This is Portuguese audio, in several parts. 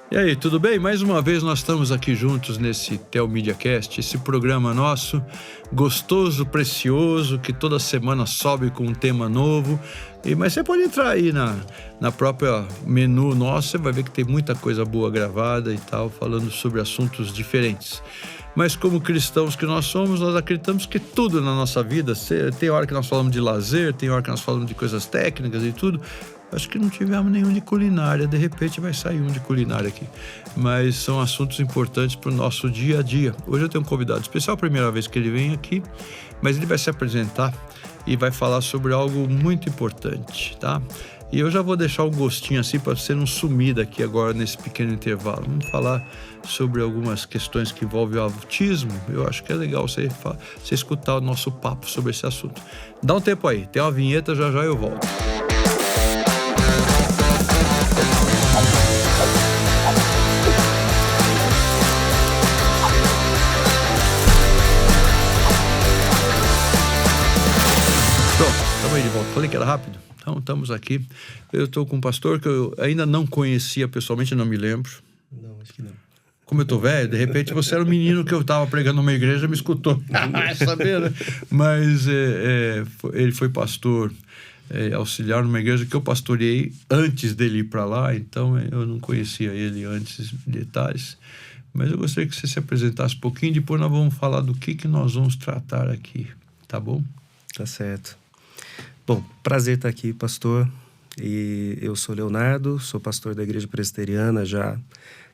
E aí, tudo bem? Mais uma vez nós estamos aqui juntos nesse TelMediaCast, esse programa nosso, gostoso, precioso, que toda semana sobe com um tema novo. Mas você pode entrar aí na própria menu nosso, você vai ver que tem muita coisa boa gravada e tal, falando sobre assuntos diferentes. Mas como cristãos que nós somos, nós acreditamos que tudo na nossa vida, tem hora que nós falamos de lazer, tem hora que nós falamos de coisas técnicas e tudo. Acho que não tivemos nenhum de culinária, de repente vai sair um de culinária aqui. Mas são assuntos importantes para o nosso dia a dia. Hoje eu tenho um convidado especial, a primeira vez que ele vem aqui, mas ele vai se apresentar e vai falar sobre algo muito importante, tá? E eu já vou deixar um gostinho assim para você não sumir daqui agora nesse pequeno intervalo. Vamos falar sobre algumas questões que envolvem o autismo. Eu acho que é legal você escutar o nosso papo sobre esse assunto. Dá um tempo aí, tem uma vinheta, já eu volto. De volta. Falei que era rápido? Então, estamos aqui. Eu estou com um pastor que eu ainda não conhecia pessoalmente, não me lembro. Não, acho que não. Como eu estou velho, de repente você era um menino que eu estava pregando numa igreja e me escutou. Saber, né? Mas ele foi pastor auxiliar numa igreja que eu pastoreei antes dele ir para lá, então eu não conhecia ele antes de detalhes. Mas eu gostaria que você se apresentasse um pouquinho, depois nós vamos falar do que nós vamos tratar aqui, tá bom? Tá certo. Bom, prazer estar aqui, pastor. E eu sou Leonardo, sou pastor da Igreja Presbiteriana já há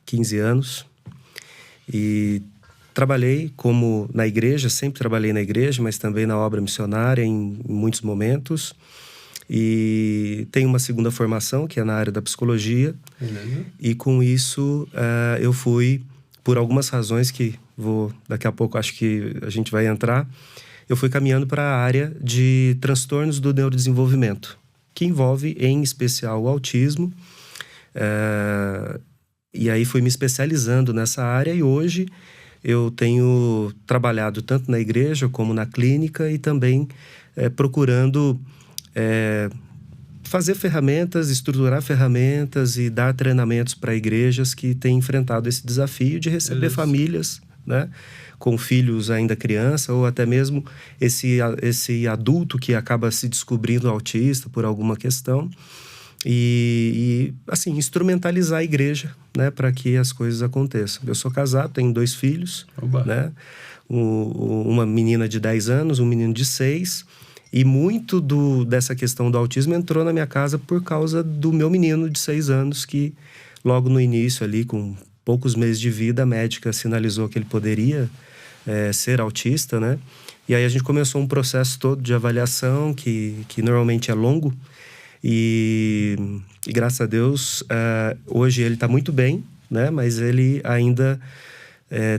15 anos. E trabalhei na igreja, sempre trabalhei na igreja, mas também na obra missionária em muitos momentos. E tenho uma segunda formação, que é na área da psicologia. Uhum. E com isso, eu fui, por algumas razões que daqui a pouco acho que a gente vai entrar, eu fui caminhando para a área de transtornos do neurodesenvolvimento, que envolve, em especial, o autismo. E aí fui me especializando nessa área e hoje eu tenho trabalhado tanto na igreja como na clínica e também procurando fazer ferramentas, estruturar ferramentas e dar treinamentos para igrejas que têm enfrentado esse desafio de receber famílias, né, com filhos ainda criança, ou até mesmo esse adulto que acaba se descobrindo autista por alguma questão, e assim, instrumentalizar a igreja, né, para que as coisas aconteçam. Eu sou casado, tenho 2 filhos, né, uma menina de 10 anos, um menino de 6, e muito dessa questão do autismo entrou na minha casa por causa do meu menino de 6 anos, que logo no início ali, com poucos meses de vida, a médica sinalizou que ele poderia ser autista, né? E aí a gente começou um processo todo de avaliação que normalmente é longo e graças a Deus hoje ele está muito bem, né? Mas ele ainda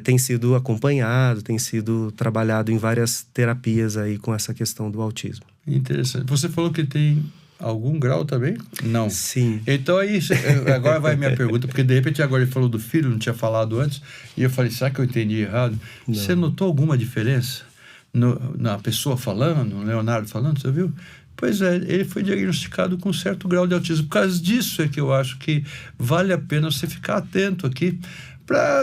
tem sido acompanhado, tem sido trabalhado em várias terapias aí com essa questão do autismo. Interessante. Você falou que tem algum grau também? Não. Sim. Então aí, agora vai a minha pergunta, porque de repente agora ele falou do filho, não tinha falado antes, e eu falei, será que eu entendi errado? Não. Você notou alguma diferença na pessoa falando, no Leonardo falando, você viu? Pois é, ele foi diagnosticado com um certo grau de autismo. Por causa disso é que eu acho que vale a pena você ficar atento aqui.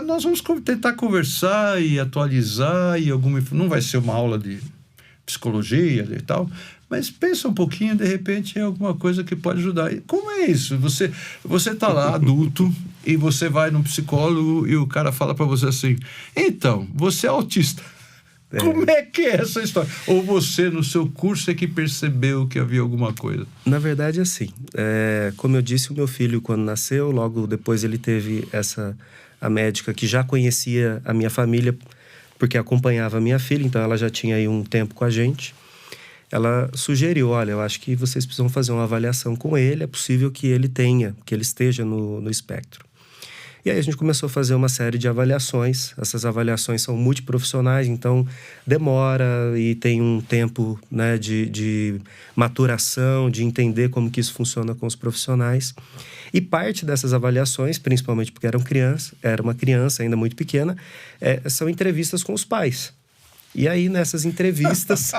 Nós vamos tentar conversar e atualizar, não vai ser uma aula de psicologia e tal, mas pensa um pouquinho, de repente, é alguma coisa que pode ajudar. E como é isso? Você tá lá, adulto, e você vai num psicólogo e o cara fala para você assim, então, você é autista. Como é que é essa história? Ou você, no seu curso, é que percebeu que havia alguma coisa? Na verdade, assim, como eu disse, o meu filho, quando nasceu, logo depois ele teve a médica que já conhecia a minha família, porque acompanhava a minha filha, então ela já tinha aí um tempo com a gente. Ela sugeriu, olha, eu acho que vocês precisam fazer uma avaliação com ele, é possível que ele esteja no espectro. E aí a gente começou a fazer uma série de avaliações. Essas avaliações são multiprofissionais, então demora e tem um tempo, né, de maturação, de entender como que isso funciona com os profissionais. E parte dessas avaliações, principalmente porque era uma criança ainda muito pequena, são entrevistas com os pais. E aí, nessas entrevistas,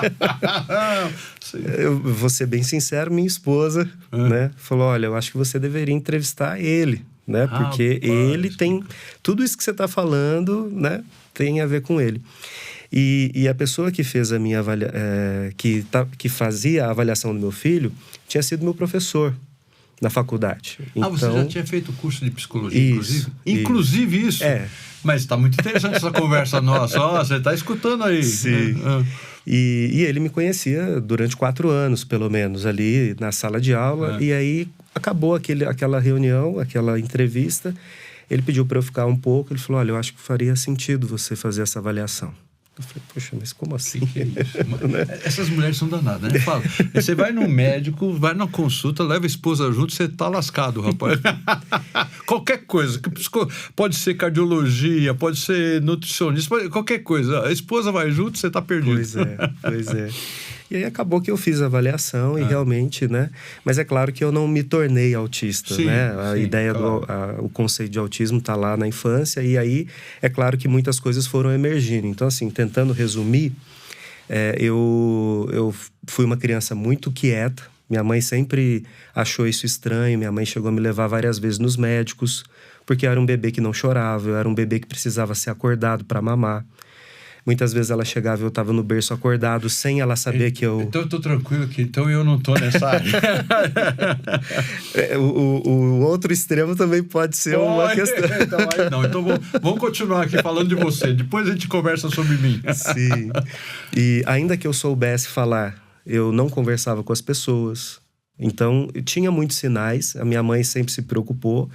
eu vou ser bem sincero, minha esposa, né, falou, olha, eu acho que você deveria entrevistar ele, né? Porque ele tem... Tudo isso que você está falando, né? Tem a ver com ele. E a pessoa que fez a minha que fazia a avaliação do meu filho tinha sido meu professor na faculdade. Então, você já tinha feito o curso de psicologia, inclusive? Inclusive isso? Mas está muito interessante essa conversa nossa. Você está escutando aí. Sim. E ele me conhecia durante 4 anos, pelo menos, ali na sala de aula. E aí acabou aquela reunião, aquela entrevista. Ele pediu para eu ficar um pouco. Ele falou, olha, eu acho que faria sentido você fazer essa avaliação. Eu falei, poxa, mas como assim? Que é isso? Essas mulheres são danadas, né? Fala, você vai no médico, vai na consulta, leva a esposa junto, você tá lascado, rapaz. Qualquer coisa. Pode ser cardiologia, pode ser nutricionista, qualquer coisa. A esposa vai junto, você tá perdido. Pois é. E aí acabou que eu fiz a avaliação e realmente, né? Mas é claro que eu não me tornei autista, né? A ideia o conceito de autismo tá lá na infância e aí é claro que muitas coisas foram emergindo. Então, assim, tentando resumir, eu fui uma criança muito quieta. Minha mãe sempre achou isso estranho. Minha mãe chegou a me levar várias vezes nos médicos, porque eu era um bebê que não chorava, eu era um bebê que precisava ser acordado para mamar. Muitas vezes ela chegava e eu estava no berço acordado sem ela saber que eu... Então eu tô tranquilo aqui, então eu não tô nessa área. O outro extremo também pode ser uma questão. Então vamos continuar aqui falando de você. Depois a gente conversa sobre mim. Sim. E ainda que eu soubesse falar, eu não conversava com as pessoas. Então, tinha muitos sinais. A minha mãe sempre se preocupou.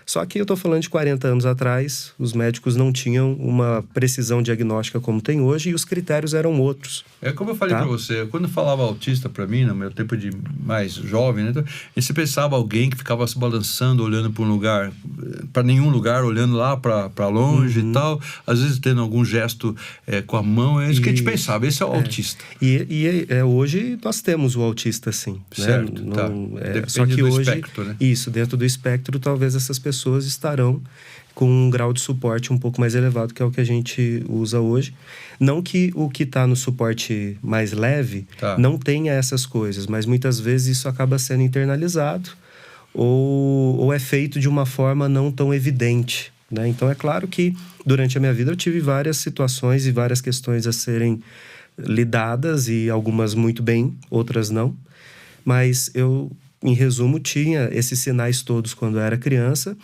Só que eu estou falando de 40 anos atrás, os médicos não tinham uma precisão diagnóstica como tem hoje e os critérios eram outros. É como eu falei para você, quando eu falava autista para mim, no meu tempo de mais jovem, né, então, você pensava alguém que ficava se balançando, olhando para um lugar, para nenhum lugar, olhando lá para longe e tal, às vezes tendo algum gesto com a mão, é isso que a gente pensava, esse é o autista. E hoje nós temos o autista sim. Certo, né? tá. Depende só que do hoje, espectro, né? Isso, dentro do espectro, talvez essas pessoas estarão com um grau de suporte um pouco mais elevado, que é o que a gente usa hoje. Não que o que está no suporte mais leve não tenha essas coisas, mas muitas vezes isso acaba sendo internalizado ou é feito de uma forma não tão evidente, né? Então é claro que durante a minha vida eu tive várias situações e várias questões a serem lidadas e algumas muito bem, outras não. Mas eu, em resumo, tinha esses sinais todos quando eu era criança.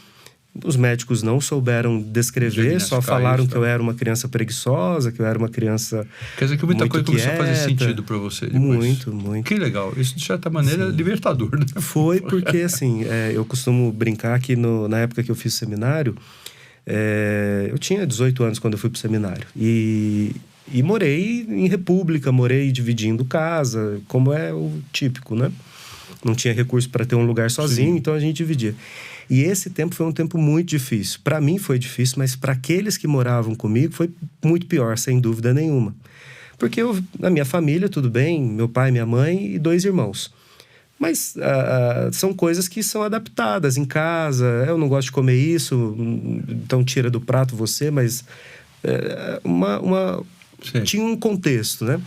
Os médicos não souberam descrever, só falaram que eu era uma criança preguiçosa, que eu era uma criança. Quer dizer que muita coisa começou a fazer sentido para você depois. Muito. Que legal. Isso, de certa maneira, é libertador, né? Foi porque, assim, eu costumo brincar que na época que eu fiz o seminário, eu tinha 18 anos quando eu fui para o seminário. E morei em república, morei dividindo casa, como é o típico, né? Não tinha recurso para ter um lugar sozinho, então a gente dividia. E esse tempo foi um tempo muito difícil. Para mim foi difícil, mas para aqueles que moravam comigo foi muito pior, sem dúvida nenhuma. Porque na minha família, tudo bem, meu pai, minha mãe e 2 irmãos. Mas são coisas que são adaptadas em casa. Eu não gosto de comer isso, então tira do prato você, mas tinha um contexto, né?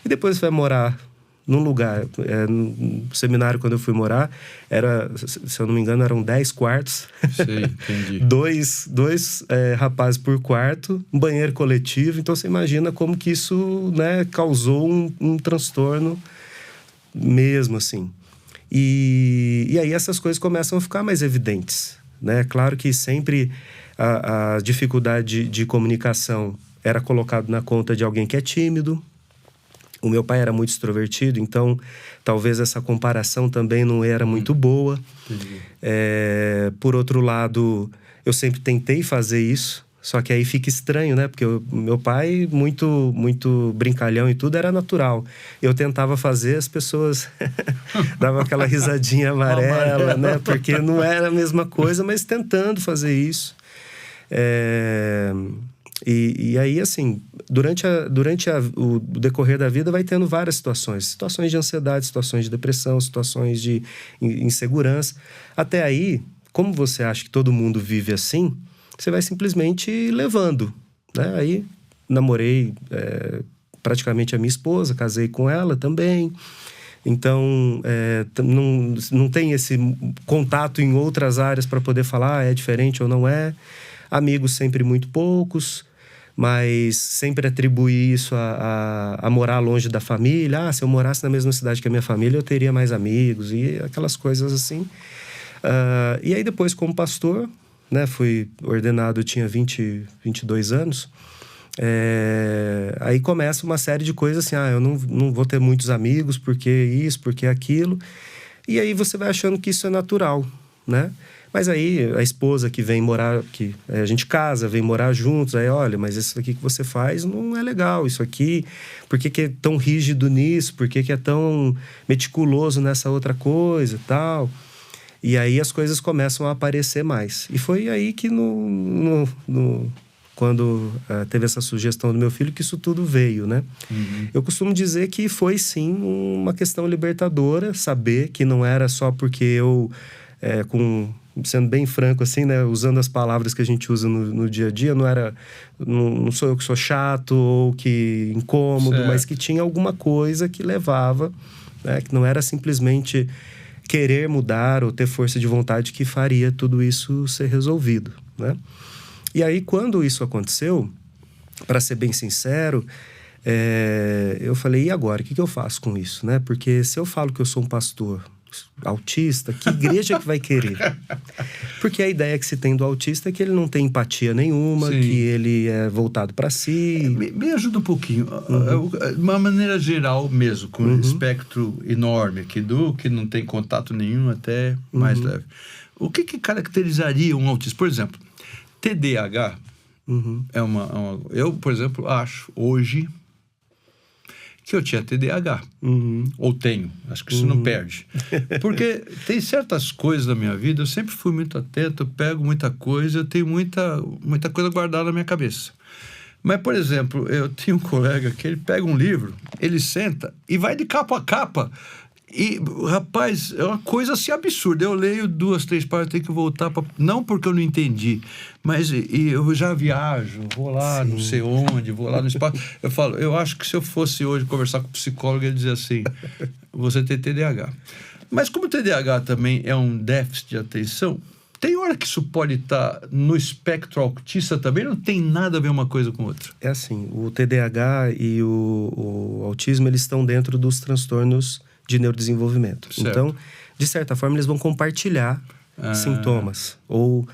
E depois você vai morar num lugar, no seminário quando eu fui morar, se eu não me engano, eram 10 quartos. Sei, entendi. dois rapazes por quarto, um banheiro coletivo. Então você imagina como que isso, né, causou um transtorno mesmo, assim. E aí essas coisas começam a ficar mais evidentes, né? Claro que sempre a dificuldade de comunicação era colocado na conta de alguém que é tímido. O meu pai era muito extrovertido, então talvez essa comparação também não era muito boa. Por outro lado, eu sempre tentei fazer isso, só que aí fica estranho, né? Porque meu pai, muito, muito brincalhão e tudo, era natural. Eu tentava fazer, as pessoas davam aquela risadinha amarela, né? Porque não era a mesma coisa, mas tentando fazer isso. E aí, assim, durante o decorrer da vida vai tendo várias situações de ansiedade, situações de depressão, situações de insegurança. Até aí, como você acha que todo mundo vive assim, você vai simplesmente levando, né? Aí namorei praticamente a minha esposa, casei com ela também. Então, não tem esse contato em outras áreas para poder falar é diferente ou não é. Amigos sempre muito poucos, mas sempre atribuir isso a morar longe da família. Se eu morasse na mesma cidade que a minha família, eu teria mais amigos e aquelas coisas assim. E aí depois, como pastor, né, fui ordenado, eu tinha 22 anos. Aí começa uma série de coisas assim, eu não vou ter muitos amigos, porque isso, porque aquilo. E aí você vai achando que isso é natural, né? Mas aí a esposa que vem morar, que a gente casa, vem morar juntos, aí olha, mas isso aqui que você faz não é legal, isso aqui, por que é tão rígido nisso, por que é tão meticuloso nessa outra coisa e tal. E aí as coisas começam a aparecer mais. E foi aí que quando teve essa sugestão do meu filho, que isso tudo veio, né? Uhum. Eu costumo dizer que foi, sim, uma questão libertadora, saber que não era só porque eu, sendo bem franco assim, né? Usando as palavras que a gente usa no dia a dia, não sou eu que sou chato ou que incômodo, certo. Mas que tinha alguma coisa que levava, né? Que não era simplesmente querer mudar ou ter força de vontade que faria tudo isso ser resolvido, né? E aí, quando isso aconteceu, para ser bem sincero, eu falei, e agora? O que eu faço com isso, né? Porque se eu falo que eu sou um pastor autista, que igreja que vai querer? Porque a ideia que se tem do autista é que ele não tem empatia nenhuma, sim, que ele é voltado para si. Me ajuda um pouquinho. De uma maneira geral mesmo, com um espectro enorme aqui, que não tem contato nenhum até mais leve. O que caracterizaria um autista? Por exemplo, TDAH é eu, por exemplo, acho hoje que eu tinha TDAH. Ou tenho. Acho que isso não perde. Porque tem certas coisas da minha vida, eu sempre fui muito atento, eu pego muita coisa, eu tenho muita coisa guardada na minha cabeça. Mas, por exemplo, eu tinha um colega que ele pega um livro, ele senta e vai de capa a capa. E, rapaz, é uma coisa assim absurda. Eu leio 2, 3 páginas, tenho que voltar não porque eu não entendi, mas eu já viajo, vou lá, sim, não sei onde, vou lá no espaço. Eu acho que se eu fosse hoje conversar com o psicólogo, ele dizia assim, você tem TDAH. Mas como o TDAH também é um déficit de atenção, tem hora que isso pode estar no espectro autista também, não tem nada a ver uma coisa com outra. É assim, o TDAH e o autismo, eles estão dentro dos transtornos de neurodesenvolvimento. Certo. Então, de certa forma, eles vão compartilhar sintomas ou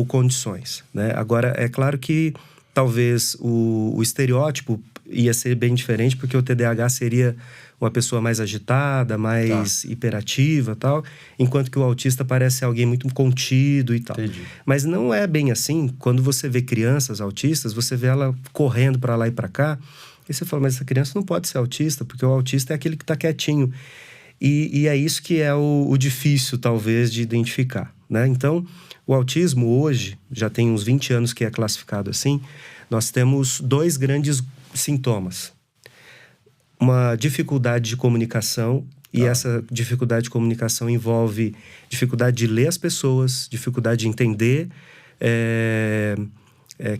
condições, né? Agora, é claro que talvez o estereótipo ia ser bem diferente, porque o TDAH seria uma pessoa mais agitada, mais hiperativa e tal, enquanto que o autista parece alguém muito contido e tal. Entendi. Mas não é bem assim. Quando você vê crianças autistas, você vê ela correndo para lá e para cá, e você fala, mas essa criança não pode ser autista, porque o autista é aquele que está quietinho. E é isso que é o difícil, talvez, de identificar, né? Então, o autismo hoje, já tem uns 20 anos que é classificado assim, nós temos 2 grandes sintomas. Uma dificuldade de comunicação, e essa dificuldade de comunicação envolve dificuldade de ler as pessoas, dificuldade de entender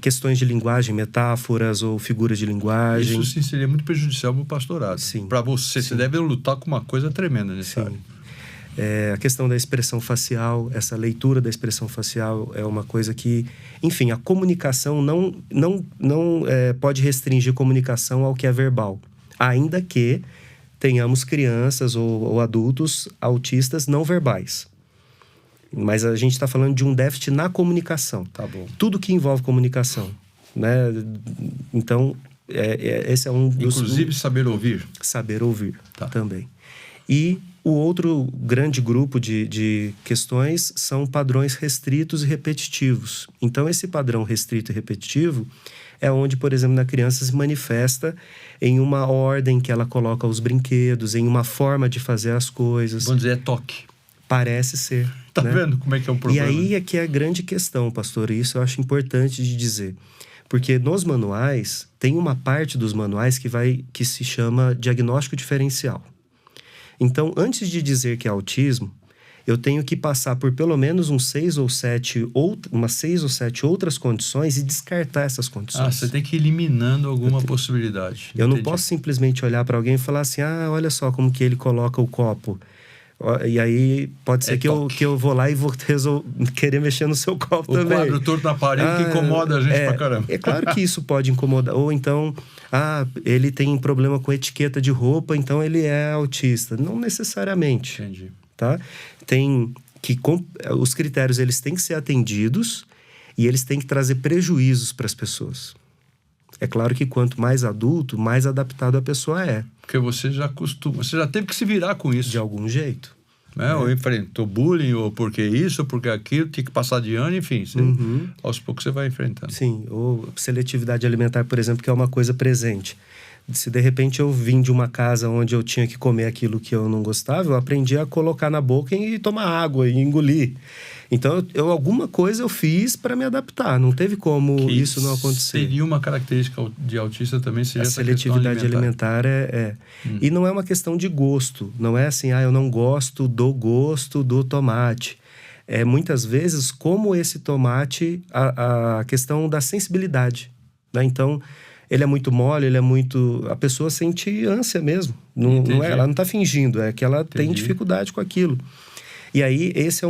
questões de linguagem, metáforas ou figuras de linguagem. Isso sim seria muito prejudicial para o pastorado. Sim. Para você, sim, você deve lutar com uma coisa tremenda nessa área. A questão da expressão facial, essa leitura da expressão facial é uma coisa que... Enfim, a comunicação não pode restringir comunicação ao que é verbal. Ainda que tenhamos crianças ou adultos autistas não verbais. Mas a gente está falando de um déficit na comunicação. Tá bom. Tudo que envolve comunicação, né? Então, esse é um dos... Inclusive saber ouvir. Saber ouvir, também. E o outro grande grupo de questões são padrões restritos e repetitivos. Então, esse padrão restrito e repetitivo é onde, por exemplo, na criança se manifesta em uma ordem que ela coloca os brinquedos, em uma forma de fazer as coisas. Vamos dizer, é toque. Parece ser. Tá, né? Vendo como é que é o problema? E aí é que é a grande questão, pastor, e isso eu acho importante de dizer. Porque nos manuais, tem uma parte dos manuais que se chama diagnóstico diferencial. Então, antes de dizer que é autismo, eu tenho que passar por pelo menos umas 6 ou 7 outras condições e descartar essas condições. Você tem que ir eliminando alguma possibilidade. Eu não posso simplesmente olhar para alguém e falar assim, olha só como que ele coloca o copo. E aí pode ser que eu vou lá e vou querer mexer no seu copo também. O quadro torto na parede que incomoda a gente pra caramba. É claro que isso pode incomodar. Ou então, ele tem problema com etiqueta de roupa, então ele é autista. Não necessariamente. Entendi. Tá? Os critérios eles têm que ser atendidos e eles têm que trazer prejuízos para as pessoas. É claro que quanto mais adulto, mais adaptado a pessoa é. Porque você já teve que se virar com isso. De algum jeito. Ou enfrentou bullying, ou porque isso, ou porque aquilo, tinha que passar de ano, enfim. Aos poucos você vai enfrentando. Sim, ou seletividade alimentar, por exemplo, que é uma coisa presente. Se de repente eu vim de uma casa onde eu tinha que comer aquilo que eu não gostava, eu aprendi a colocar na boca e tomar água e engolir. Então, alguma coisa eu fiz para me adaptar. Não teve como isso não acontecer. Seria uma característica de autista também, seria a seletividade alimentar E não é uma questão de gosto. Não é assim, eu não gosto do tomate. Muitas vezes, como esse tomate, a questão da sensibilidade. Né? Então, ele é muito mole, a pessoa sente ânsia mesmo. Ela não está fingindo, é que ela tem dificuldade com aquilo. E aí, esse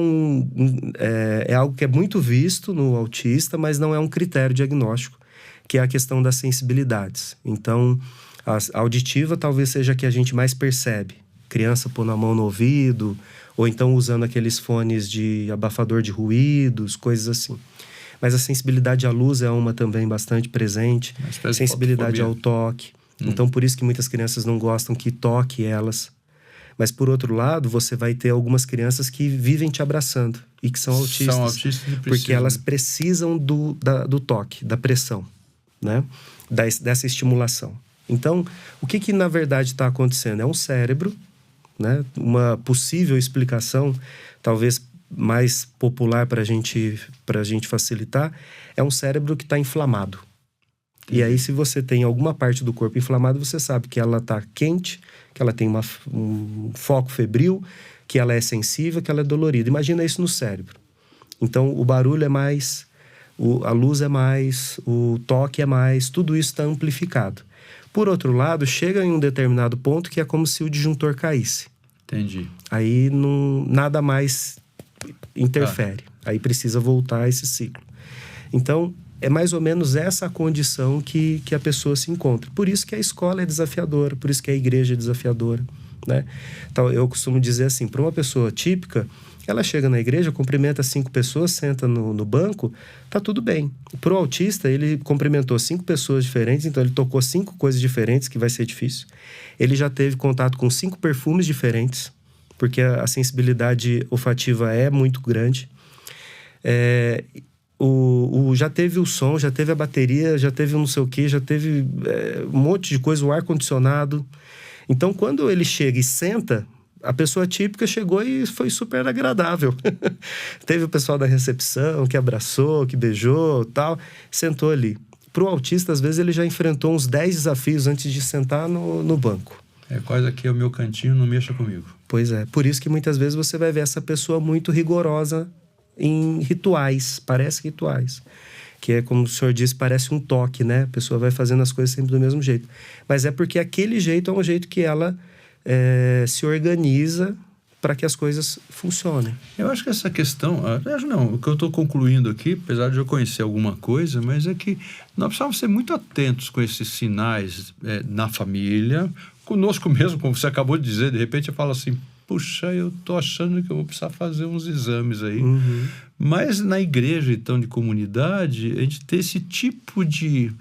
é algo que é muito visto no autista, mas não é um critério diagnóstico, que é a questão das sensibilidades. Então, a auditiva talvez seja a que a gente mais percebe. Criança pondo a mão no ouvido, ou então usando aqueles fones de abafador de ruídos, coisas assim. Mas a sensibilidade à luz é uma também bastante presente. Sensibilidade ao toque. Então, por isso que muitas crianças não gostam que toque elas. Mas, por outro lado, você vai ter algumas crianças que vivem te abraçando e que são autistas. São autistas e precisam, porque elas precisam do toque, da pressão, né? Dessa estimulação. Então, o que na verdade está acontecendo? É um cérebro, né? Uma possível explicação, talvez mais popular para a gente facilitar, é um cérebro que está inflamado. E aí, se você tem alguma parte do corpo inflamada, você sabe que ela está quente, que ela tem um foco febril, que ela é sensível, que ela é dolorida. Imagina isso no cérebro. Então, o barulho é mais, a luz é mais, o toque é mais, tudo isso está amplificado. Por outro lado, chega em um determinado ponto que é como se o disjuntor caísse. Entendi. Aí nada mais interfere. Aí precisa voltar a esse ciclo. Então, é mais ou menos essa a condição que a pessoa se encontra. Por isso que a escola é desafiadora, por isso que a igreja é desafiadora, né? Então, eu costumo dizer assim, para uma pessoa típica, ela chega na igreja, cumprimenta 5 pessoas, senta no banco, tá tudo bem. Para o autista, ele cumprimentou 5 pessoas diferentes, então ele tocou 5 coisas diferentes, que vai ser difícil. Ele já teve contato com 5 perfumes diferentes, porque a sensibilidade olfativa é muito grande. Já teve o som, já teve a bateria, já teve não sei o que, já teve um monte de coisa, o ar-condicionado. Então, quando ele chega e senta, a pessoa típica chegou e foi super agradável. Teve o pessoal da recepção que abraçou, que beijou, tal, sentou ali. Para o autista, às vezes, ele já enfrentou uns 10 desafios antes de sentar no banco. Quase aqui é o meu cantinho, não mexa comigo. Pois é, por isso que muitas vezes você vai ver essa pessoa muito rigorosa em rituais, parece rituais. Que é como o senhor disse, parece um toque, né? A pessoa vai fazendo as coisas sempre do mesmo jeito. Mas é porque aquele jeito é um jeito que ela se organiza para que as coisas funcionem. Eu acho que essa questão... o que eu estou concluindo aqui, apesar de eu conhecer alguma coisa, mas é que nós precisamos ser muito atentos com esses sinais na família, conosco mesmo, como você acabou de dizer. De repente eu falo assim, puxa, eu tô achando que eu vou precisar fazer uns exames aí. Mas na igreja, então, de comunidade, a gente tem esse tipo de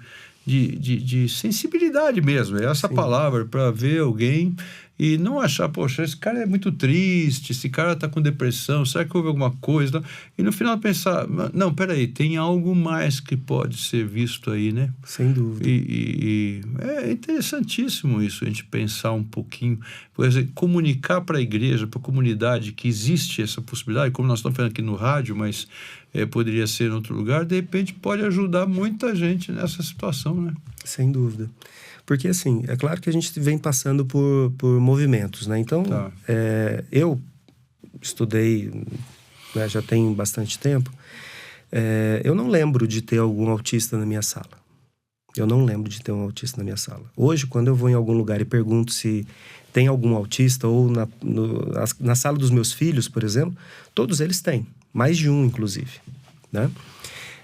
sensibilidade mesmo. É essa palavra, para ver alguém e não achar, poxa, esse cara é muito triste, esse cara tá com depressão, será que houve alguma coisa? E no final pensar, não, peraí, tem algo mais que pode ser visto aí, né? Sem dúvida. E é interessantíssimo isso, a gente pensar um pouquinho, por exemplo, comunicar para a igreja, para a comunidade que existe essa possibilidade, como nós estamos falando aqui no rádio, mas poderia ser em outro lugar, de repente pode ajudar muita gente nessa situação, né? Sem dúvida. Porque, assim, é claro que a gente vem passando por movimentos, né? Então, eu, estudei, né, já tem bastante tempo, eu não lembro de ter algum autista na minha sala. Eu não lembro de ter um autista na minha sala. Hoje, quando eu vou em algum lugar e pergunto se tem algum autista, ou na sala dos meus filhos, por exemplo, todos eles têm. Mais de um, inclusive, né?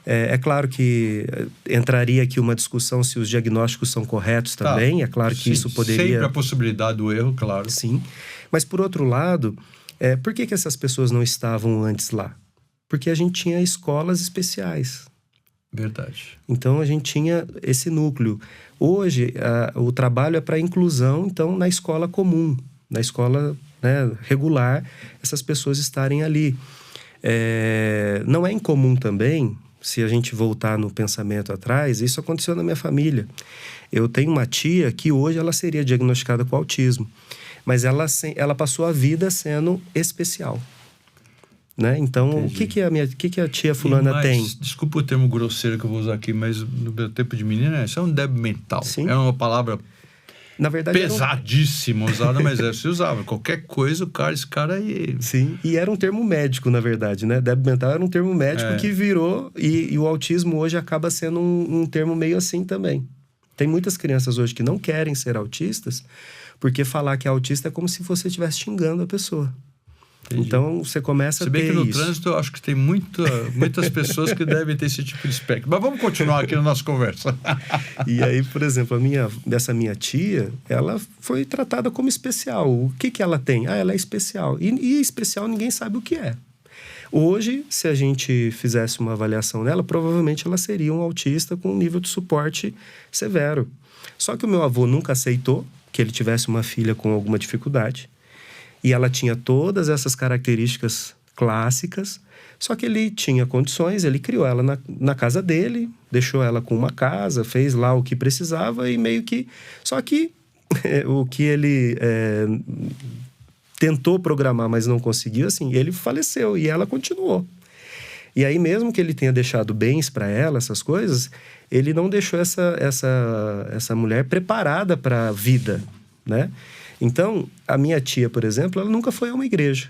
É claro que entraria aqui uma discussão se os diagnósticos são corretos também. É claro que isso poderia... Sempre a possibilidade do erro, claro. Sim. Mas, por outro lado, por que essas pessoas não estavam antes lá? Porque a gente tinha escolas especiais. Verdade. Então, a gente tinha esse núcleo. Hoje, o trabalho é para inclusão, então, na escola comum, na escola, né, regular, essas pessoas estarem ali. Não é incomum também, se a gente voltar no pensamento atrás, isso aconteceu na minha família. Eu tenho uma tia que hoje ela seria diagnosticada com autismo, mas ela passou a vida sendo especial. Né? Então, o que a tia fulana tem? Desculpa o termo grosseiro que eu vou usar aqui, mas no meu tempo de menina, isso é um débil mental. Sim. É uma palavra na verdade, pesadíssima usada, mas se usava. Qualquer coisa, esse cara aí... Sim, e era um termo médico, na verdade, né? Débil mental era um termo médico que virou... E o autismo hoje acaba sendo um termo meio assim também. Tem muitas crianças hoje que não querem ser autistas, porque falar que é autista é como se você estivesse xingando a pessoa. Entendi. Então, você começa a ter isso. Se bem que no trânsito, eu acho que tem muitas pessoas que devem ter esse tipo de espectro. Mas vamos continuar aqui na nossa conversa. E aí, por exemplo, dessa minha tia, ela foi tratada como especial. O que ela tem? Ela é especial. E especial ninguém sabe o que é. Hoje, se a gente fizesse uma avaliação nela, provavelmente ela seria um autista com um nível de suporte severo. Só que o meu avô nunca aceitou que ele tivesse uma filha com alguma dificuldade. E ela tinha todas essas características clássicas, só que ele tinha condições, ele criou ela na casa dele, deixou ela com uma casa, fez lá o que precisava e meio que... Só que o que ele tentou programar, mas não conseguiu, assim, ele faleceu e ela continuou. E aí, mesmo que ele tenha deixado bens para ela, essas coisas, ele não deixou essa mulher preparada para a vida, né? Então, a minha tia, por exemplo, ela nunca foi a uma igreja.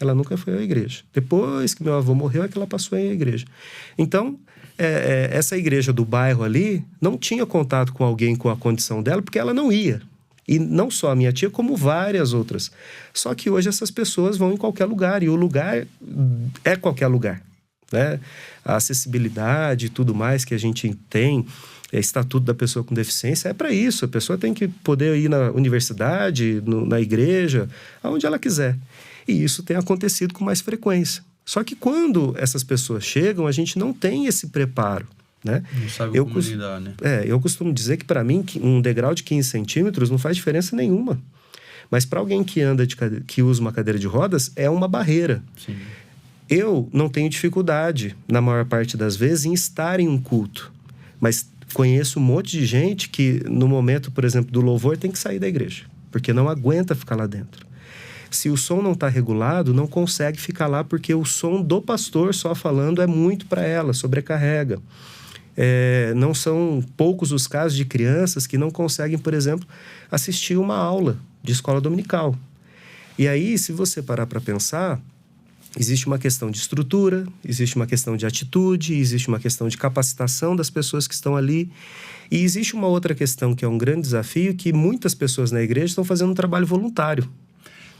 Ela nunca foi à igreja. Depois que meu avô morreu é que ela passou a ir à igreja. Então, essa igreja do bairro ali não tinha contato com alguém com a condição dela, porque ela não ia. E não só a minha tia, como várias outras. Só que hoje essas pessoas vão em qualquer lugar, e o lugar é qualquer lugar, né? A acessibilidade e tudo mais que a gente tem... Estatuto da pessoa com deficiência é para isso. A pessoa tem que poder ir na universidade, na igreja, aonde ela quiser. E isso tem acontecido com mais frequência. Só que quando essas pessoas chegam, a gente não tem esse preparo, né? Não sabe como lidar, né? Eu costumo dizer que, para mim, um degrau de 15 centímetros não faz diferença nenhuma. Mas para alguém que usa uma cadeira de rodas, é uma barreira. Sim. Eu não tenho dificuldade, na maior parte das vezes, em estar em um culto. Mas conheço um monte de gente que, no momento, por exemplo, do louvor, tem que sair da igreja, porque não aguenta ficar lá dentro. Se o som não está regulado, não consegue ficar lá, porque o som do pastor só falando é muito para ela, sobrecarrega. Não são poucos os casos de crianças que não conseguem, por exemplo, assistir uma aula de escola dominical. E aí, se você parar para pensar... Existe uma questão de estrutura, existe uma questão de atitude, existe uma questão de capacitação das pessoas que estão ali. E existe uma outra questão que é um grande desafio, que muitas pessoas na igreja estão fazendo um trabalho voluntário.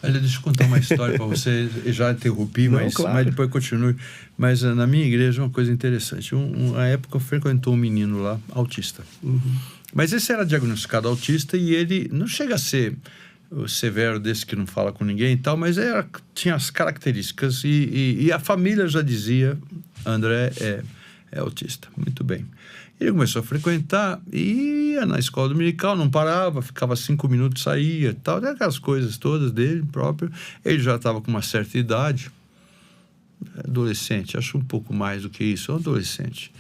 Deixa eu contar uma história para você. Eu já interrompi, mas depois continue. Mas na minha igreja, uma coisa interessante. Na época, frequentou um menino lá, autista. Uhum. Mas esse era diagnosticado autista e ele não chega a ser... o severo desse que não fala com ninguém e tal, mas tinha as características e a família já dizia, André é autista. Muito bem. Ele começou a frequentar e ia na escola dominical, não parava, ficava 5 minutos, saía e tal, aquelas coisas todas dele próprio. Ele já estava com uma certa idade, adolescente, acho um pouco mais do que isso, adolescente.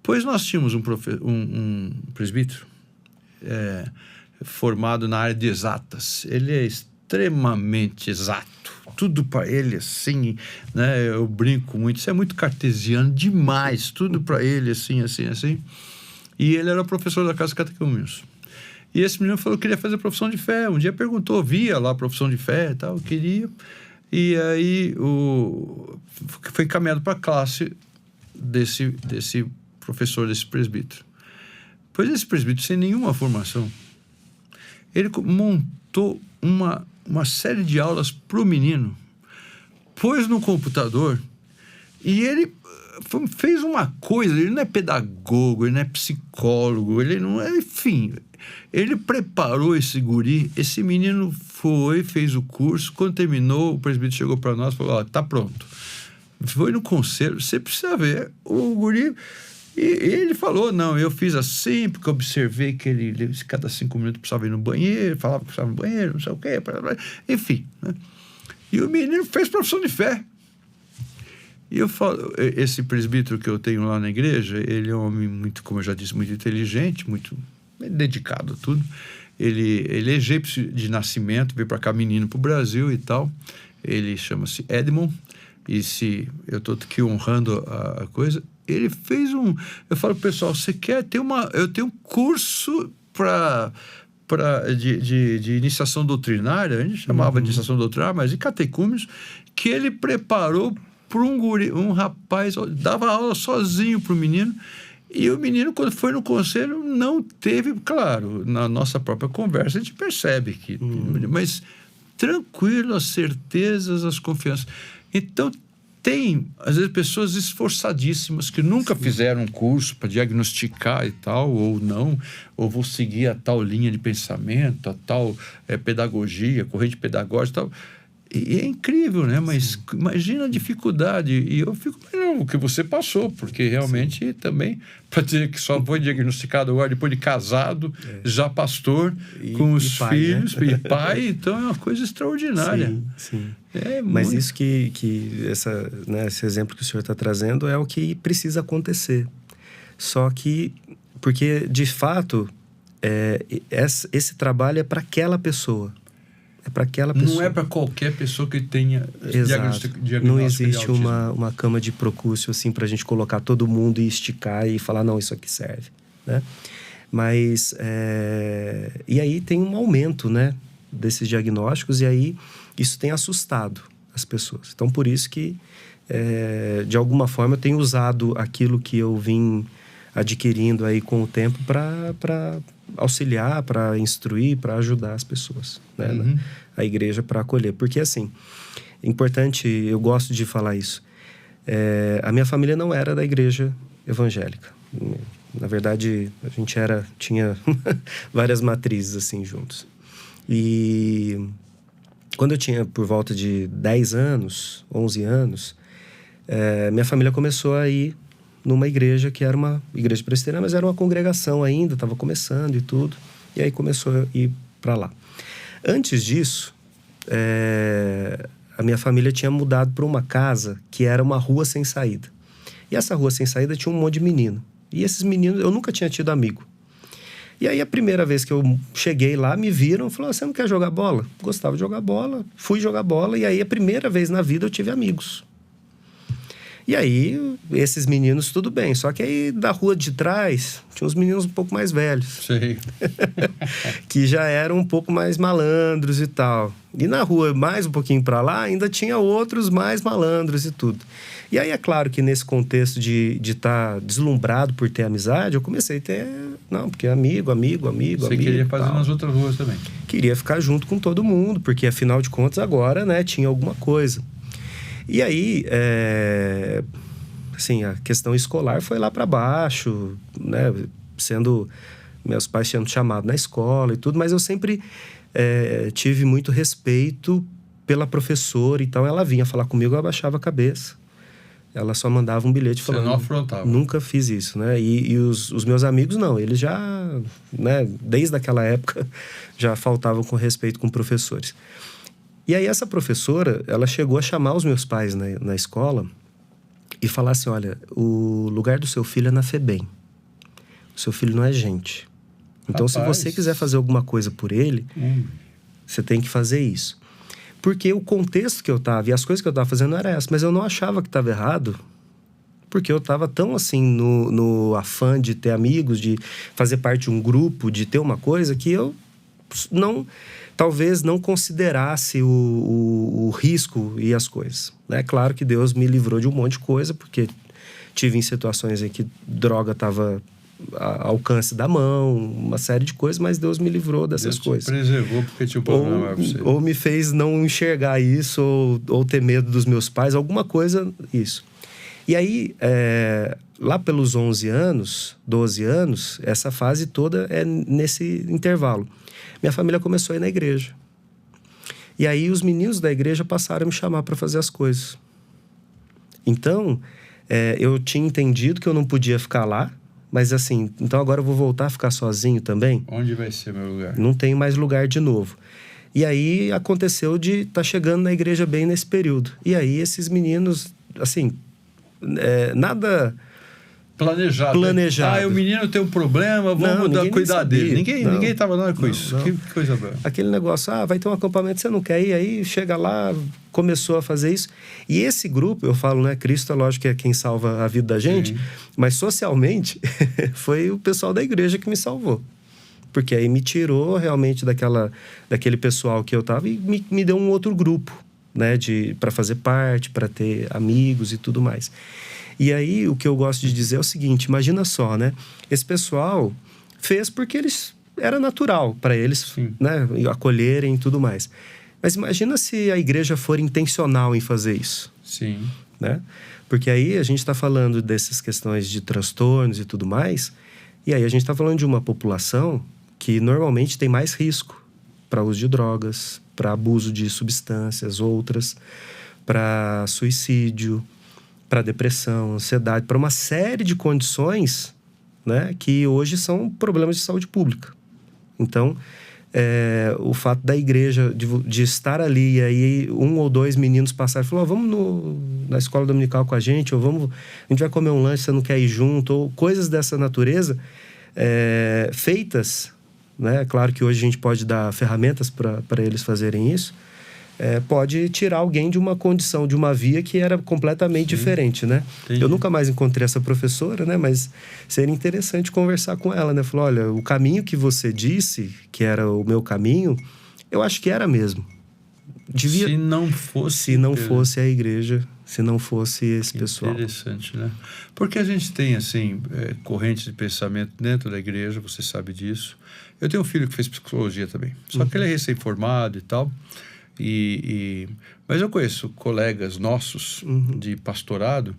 Pois nós tínhamos um presbítero, formado na área de exatas. Ele é extremamente exato. Tudo para ele, assim, né? Eu brinco muito. Isso é muito cartesiano demais. Tudo para ele, assim. E ele era professor da Casa Catecumenos. E esse menino falou que queria fazer profissão de fé. Um dia perguntou, via lá a profissão de fé e tal, queria. E aí foi encaminhado para a classe desse professor, desse presbítero. Pois esse presbítero, sem nenhuma formação, ele montou uma série de aulas para o menino, pôs no computador e ele fez uma coisa. Ele não é pedagogo, ele não é psicólogo, ele não é, enfim, ele preparou esse guri. Esse menino fez o curso. Quando terminou, o presbítero chegou para nós e falou: tá pronto. Foi no conselho, você precisa ver o guri. E ele falou: não, eu fiz assim, porque observei que ele cada 5 minutos precisava ir no banheiro, falava que precisava ir no banheiro, não sei o quê, enfim, né? E o menino fez profissão de fé. E eu falo, esse presbítero que eu tenho lá na igreja, ele é um homem muito, como eu já disse, muito inteligente, muito dedicado a tudo. Ele é egípcio de nascimento, veio para cá menino para o Brasil e tal. Ele chama-se Edmond. E se eu estou aqui honrando a coisa, ele fez eu falo, pessoal, você quer ter eu tenho um curso de iniciação doutrinária, a gente chamava de iniciação doutrinária, mas de catecúmenos, que ele preparou para um rapaz, dava aula sozinho para o menino. E o menino, quando foi no conselho, não teve, claro, na nossa própria conversa a gente percebe que, mas tranquilo, as certezas, as confianças. Então, tem, às vezes, pessoas esforçadíssimas que nunca fizeram um curso para diagnosticar e tal, ou não, ou vão seguir a tal linha de pensamento, a tal pedagogia, corrente pedagógica e tal. E é incrível, né? Mas imagina a dificuldade. E eu fico imaginando o que você passou, porque realmente também, para dizer que só foi diagnosticado agora depois de casado, já pastor, com os filhos, né? E pai, então é uma coisa extraordinária. Sim. Mas isso esse exemplo que o senhor está trazendo é o que precisa acontecer. Só que, porque de fato, esse trabalho é para aquela pessoa. É para aquela pessoa. Não é para qualquer pessoa que tenha diagnóstico. Não existe uma cama de Procúcio assim para a gente colocar todo mundo e esticar e falar, não, isso aqui serve, né? Mas e aí tem um aumento, né, desses diagnósticos, e aí isso tem assustado as pessoas. Então, por isso que de alguma forma eu tenho usado aquilo que eu vim adquirindo aí com o tempo para auxiliar, para instruir, para ajudar as pessoas, né? A igreja para acolher. Porque, assim, importante, eu gosto de falar isso. A minha família não era da igreja evangélica. Na verdade, a gente tinha várias matrizes, assim, juntos. E quando eu tinha por volta de 10 anos, 11 anos, minha família começou a ir numa igreja que era uma igreja presbiteriana, mas era uma congregação ainda, estava começando e tudo. E aí começou a ir para lá. Antes disso, a minha família tinha mudado para uma casa que era uma rua sem saída. E essa rua sem saída tinha um monte de menino. E esses meninos, eu nunca tinha tido amigo. E aí a primeira vez que eu cheguei lá, me viram e falaram: você não quer jogar bola? Gostava de jogar bola, fui jogar bola. E aí a primeira vez na vida eu tive amigos. E aí, esses meninos, tudo bem. Só que aí, da rua de trás, tinha uns meninos um pouco mais velhos. Sei. Que já eram um pouco mais malandros e tal. E na rua, mais um pouquinho pra lá, ainda tinha outros mais malandros e tudo. E aí, é claro que nesse contexto de estar deslumbrado por ter amizade, eu comecei a ter... Não, porque amigo. Você queria fazer nas outras ruas também? Queria ficar junto com todo mundo, porque afinal de contas agora, né, tinha alguma coisa. E aí, assim, a questão escolar foi lá para baixo, né? Meus pais sendo chamados na escola e tudo, mas eu sempre tive muito respeito pela professora. Então, ela vinha falar comigo, eu abaixava a cabeça. Ela só mandava um bilhete falando... Você não afrontava? Nunca fiz isso, né? E os meus amigos, não. Eles já, né, desde aquela época, já faltavam com respeito com professores. E aí essa professora, ela chegou a chamar os meus pais na escola e falar assim: olha, o lugar do seu filho é na FEBEM. O seu filho não é gente. Então, se você quiser fazer alguma coisa por ele, você tem que fazer isso. Porque o contexto que eu estava e as coisas que eu estava fazendo não era essa, mas eu não achava que estava errado, porque eu estava tão assim no afã de ter amigos, de fazer parte de um grupo, de ter uma coisa, que eu talvez não considerasse o risco e as coisas. É claro que Deus me livrou de um monte de coisa, porque tive em situações em que droga estava ao alcance da mão, uma série de coisas, mas Deus me livrou dessas coisas. Deus te preservou porque tinha um problema pra você. Ou me fez não enxergar isso, ou ter medo dos meus pais, alguma coisa, isso. E aí, lá pelos 11 anos, 12 anos, essa fase toda é nesse intervalo. Minha família começou a ir na igreja. E aí os meninos da igreja passaram a me chamar para fazer as coisas. Então, eu tinha entendido que eu não podia ficar lá, mas assim, então agora eu vou voltar a ficar sozinho também? Onde vai ser meu lugar? Não tem mais lugar de novo. E aí aconteceu de estar chegando na igreja bem nesse período. E aí esses meninos, assim, nada... Planejado. O menino tem um problema, vamos cuidar dele. Ninguém estava nada com isso. Que coisa boa. Aquele negócio, vai ter um acampamento, você não quer ir, aí chega lá, começou a fazer isso. E esse grupo, eu falo, né, Cristo é lógico que é quem salva a vida da gente, sim, mas socialmente foi o pessoal da igreja que me salvou. Porque aí me tirou realmente daquele pessoal que eu estava e me deu um outro grupo, né, para fazer parte, para ter amigos e tudo mais. E aí, o que eu gosto de dizer é o seguinte, imagina só, né? Esse pessoal fez porque era natural para eles, sim, né, acolherem e tudo mais. Mas imagina se a igreja for intencional em fazer isso. Sim. Né? Porque aí a gente está falando dessas questões de transtornos e tudo mais, e aí a gente está falando de uma população que normalmente tem mais risco para uso de drogas, para abuso de substâncias, outras, para suicídio, para depressão, ansiedade, para uma série de condições, né, que hoje são problemas de saúde pública. Então, o fato da igreja de estar ali e aí 1 ou 2 meninos passaram e falaram, vamos na escola dominical com a gente, ou a gente vai comer um lanche, você não quer ir junto, ou coisas dessa natureza, feitas, né, claro que hoje a gente pode dar ferramentas para eles fazerem isso, pode tirar alguém de uma condição, de uma via que era completamente, sim, diferente, né? Entendi. Eu nunca mais encontrei essa professora, né? Mas seria interessante conversar com ela, né? Falar, olha, o caminho que você disse, que era o meu caminho, eu acho que era mesmo. Se não fosse a igreja, se não fosse esse pessoal. Interessante, né? Porque a gente tem, assim, correntes de pensamento dentro da igreja, você sabe disso. Eu tenho um filho que fez psicologia também, só que ele é recém-formado e tal. Mas eu conheço colegas nossos, de pastorado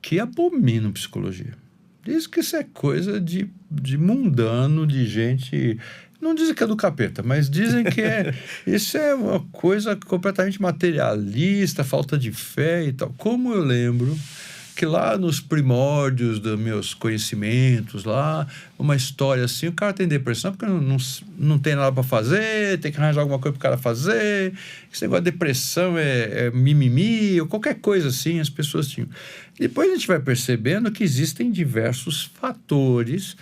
que abominam psicologia. Diz que isso é coisa de mundano, de gente... Não dizem que é do capeta, mas dizem que isso é uma coisa completamente materialista, falta de fé e tal. Como eu lembro que lá nos primórdios dos meus conhecimentos, lá, uma história assim, o cara tem depressão porque não tem nada para fazer, tem que arranjar alguma coisa para o cara fazer, esse negócio de depressão é mimimi, ou qualquer coisa assim, as pessoas tinham. Depois a gente vai percebendo que existem diversos fatores.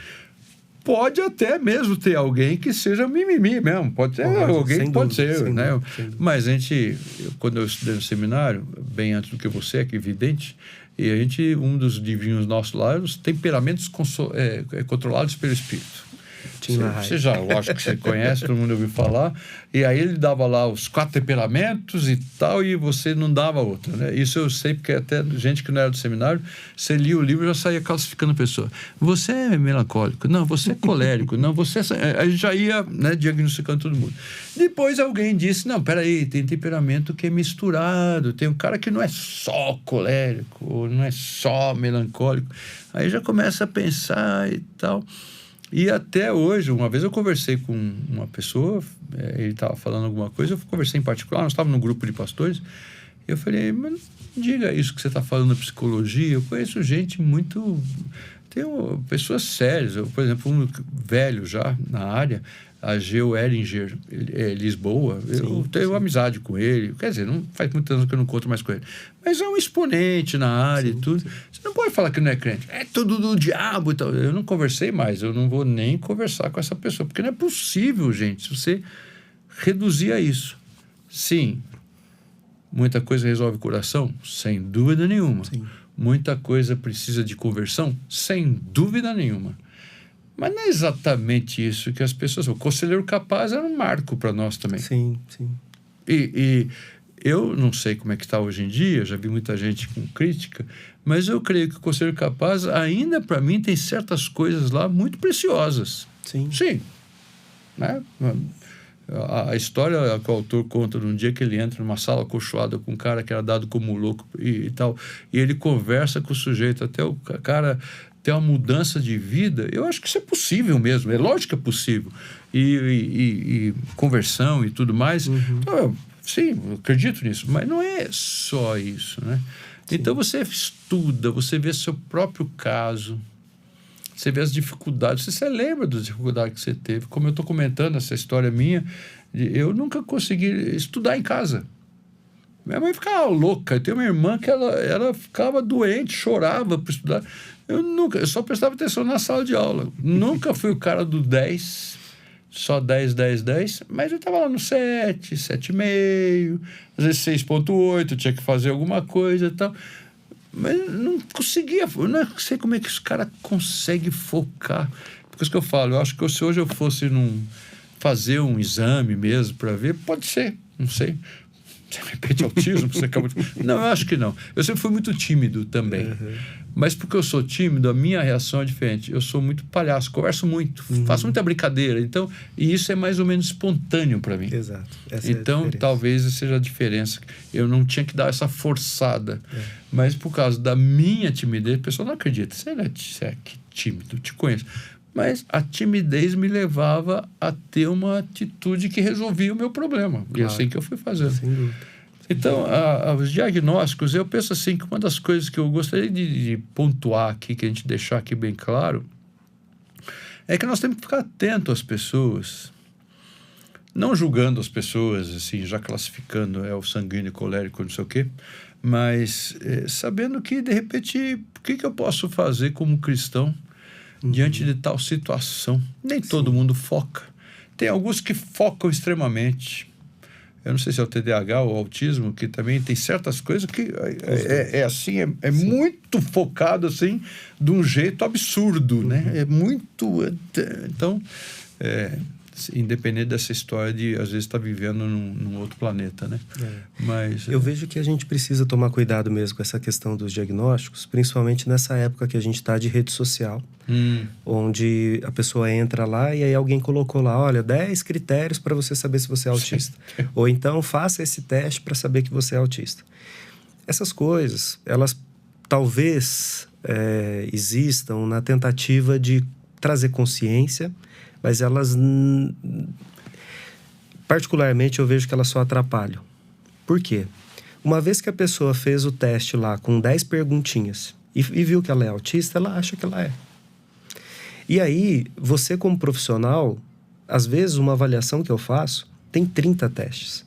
Pode até mesmo ter alguém que seja mimimi mesmo, pode ter alguém que pode ser, né? Mas quando eu estudei no seminário, bem antes do que você, é evidente, e um dos divinhos nossos lá, os temperamentos controlados pelo Espírito. Você já, lógico que você conhece, todo mundo ouviu falar. E aí ele dava lá os 4 temperamentos e tal, e você não dava outro, né? Isso eu sei, porque até gente que não era do seminário, você lia o livro e já saía classificando a pessoa. Você é melancólico, não, você é colérico, não, você é... Aí já ia, né, diagnosticando todo mundo. Depois alguém disse, não, peraí, tem temperamento que é misturado, tem um cara que não é só colérico, ou não é só melancólico. Aí já começa a pensar e tal... E até hoje, uma vez eu conversei com uma pessoa, ele estava falando alguma coisa, eu conversei em particular, nós estávamos num grupo de pastores, eu falei, mas diga isso que você está falando da psicologia, eu conheço gente muito... Tenho pessoas sérias, por exemplo, um velho já na área, Ageu Eringer, Lisboa, eu tenho amizade com ele, quer dizer, não faz muito tempo que eu não conto mais com ele, mas é um expoente na área e tudo. Você não pode falar que não é crente, é tudo do diabo e tal. Eu não conversei mais, eu não vou nem conversar com essa pessoa, porque não é possível, gente, se você reduzir a isso. Sim, muita coisa resolve o coração, sem dúvida nenhuma. Sim. Muita coisa precisa de conversão, sem dúvida nenhuma. Mas não é exatamente isso que as pessoas... O conselheiro capaz era um marco para nós também. Sim, sim. E eu não sei como é que está hoje em dia, já vi muita gente com crítica, mas eu creio que o conselheiro capaz ainda, para mim, tem certas coisas lá muito preciosas. Sim. Sim. Né? A história que o autor conta de um dia que ele entra numa sala acolchoada com um cara que era dado como louco e tal, e ele conversa com o sujeito até o cara ter uma mudança de vida. Eu acho que isso é possível mesmo, é lógico que é possível. E conversão e tudo mais. Então, sim, eu acredito nisso, mas não é só isso, né? Sim. Então você estuda, você vê seu próprio caso, você vê as dificuldades, você lembra das dificuldades que você teve. Como eu estou comentando essa história minha, eu nunca consegui estudar em casa. Minha mãe ficava louca. Eu tenho uma irmã que ela ficava doente, chorava para estudar. Eu só prestava atenção na sala de aula. Nunca fui o cara do 10, só 10, 10, 10, mas eu estava lá no 7, 7,5, às vezes 6,8, tinha que fazer alguma coisa e tal. Mas não conseguia, eu não sei como é que os caras conseguem focar. Por isso que eu falo, eu acho que se hoje eu fosse fazer um exame mesmo para ver, pode ser, não sei. De repente autismo, você acabou de... Não, eu acho que não. Eu sempre fui muito tímido também. Mas porque eu sou tímido, a minha reação é diferente. Eu sou muito palhaço, converso muito, faço muita brincadeira. Então, e isso é mais ou menos espontâneo para mim. Exato. Então, talvez seja a diferença. Eu não tinha que dar essa forçada. Mas por causa da minha timidez, a pessoa não acredita. Você é tímido, te conheço. Mas a timidez me levava a ter uma atitude que resolvia o meu problema. Claro. E assim que eu fui fazendo. Sem dúvida. Então, os diagnósticos, eu penso assim, que uma das coisas que eu gostaria de pontuar aqui, que a gente deixar aqui bem claro, é que nós temos que ficar atento às pessoas, não julgando as pessoas, assim, já classificando o sanguíneo, colérico, não sei o quê, mas sabendo que, de repente, o que eu posso fazer como cristão diante de tal situação? Nem todo mundo foca. Tem alguns que focam extremamente. Eu não sei se é o TDAH ou o autismo, que também tem certas coisas que é muito focado, assim, de um jeito absurdo, né? É muito... Então, independente dessa história de, às vezes, estar vivendo num outro planeta, né? Mas... Eu vejo que a gente precisa tomar cuidado mesmo com essa questão dos diagnósticos, principalmente nessa época que a gente está de rede social, onde a pessoa entra lá e aí alguém colocou lá, olha, 10 critérios para você saber se você é autista. Ou então, faça esse teste para saber que você é autista. Essas coisas, elas talvez existam na tentativa de trazer consciência, mas elas, particularmente, eu vejo que elas só atrapalham. Por quê? Uma vez que a pessoa fez o teste lá com 10 perguntinhas e viu que ela é autista, ela acha que ela é. E aí, você como profissional, às vezes uma avaliação que eu faço tem 30 testes.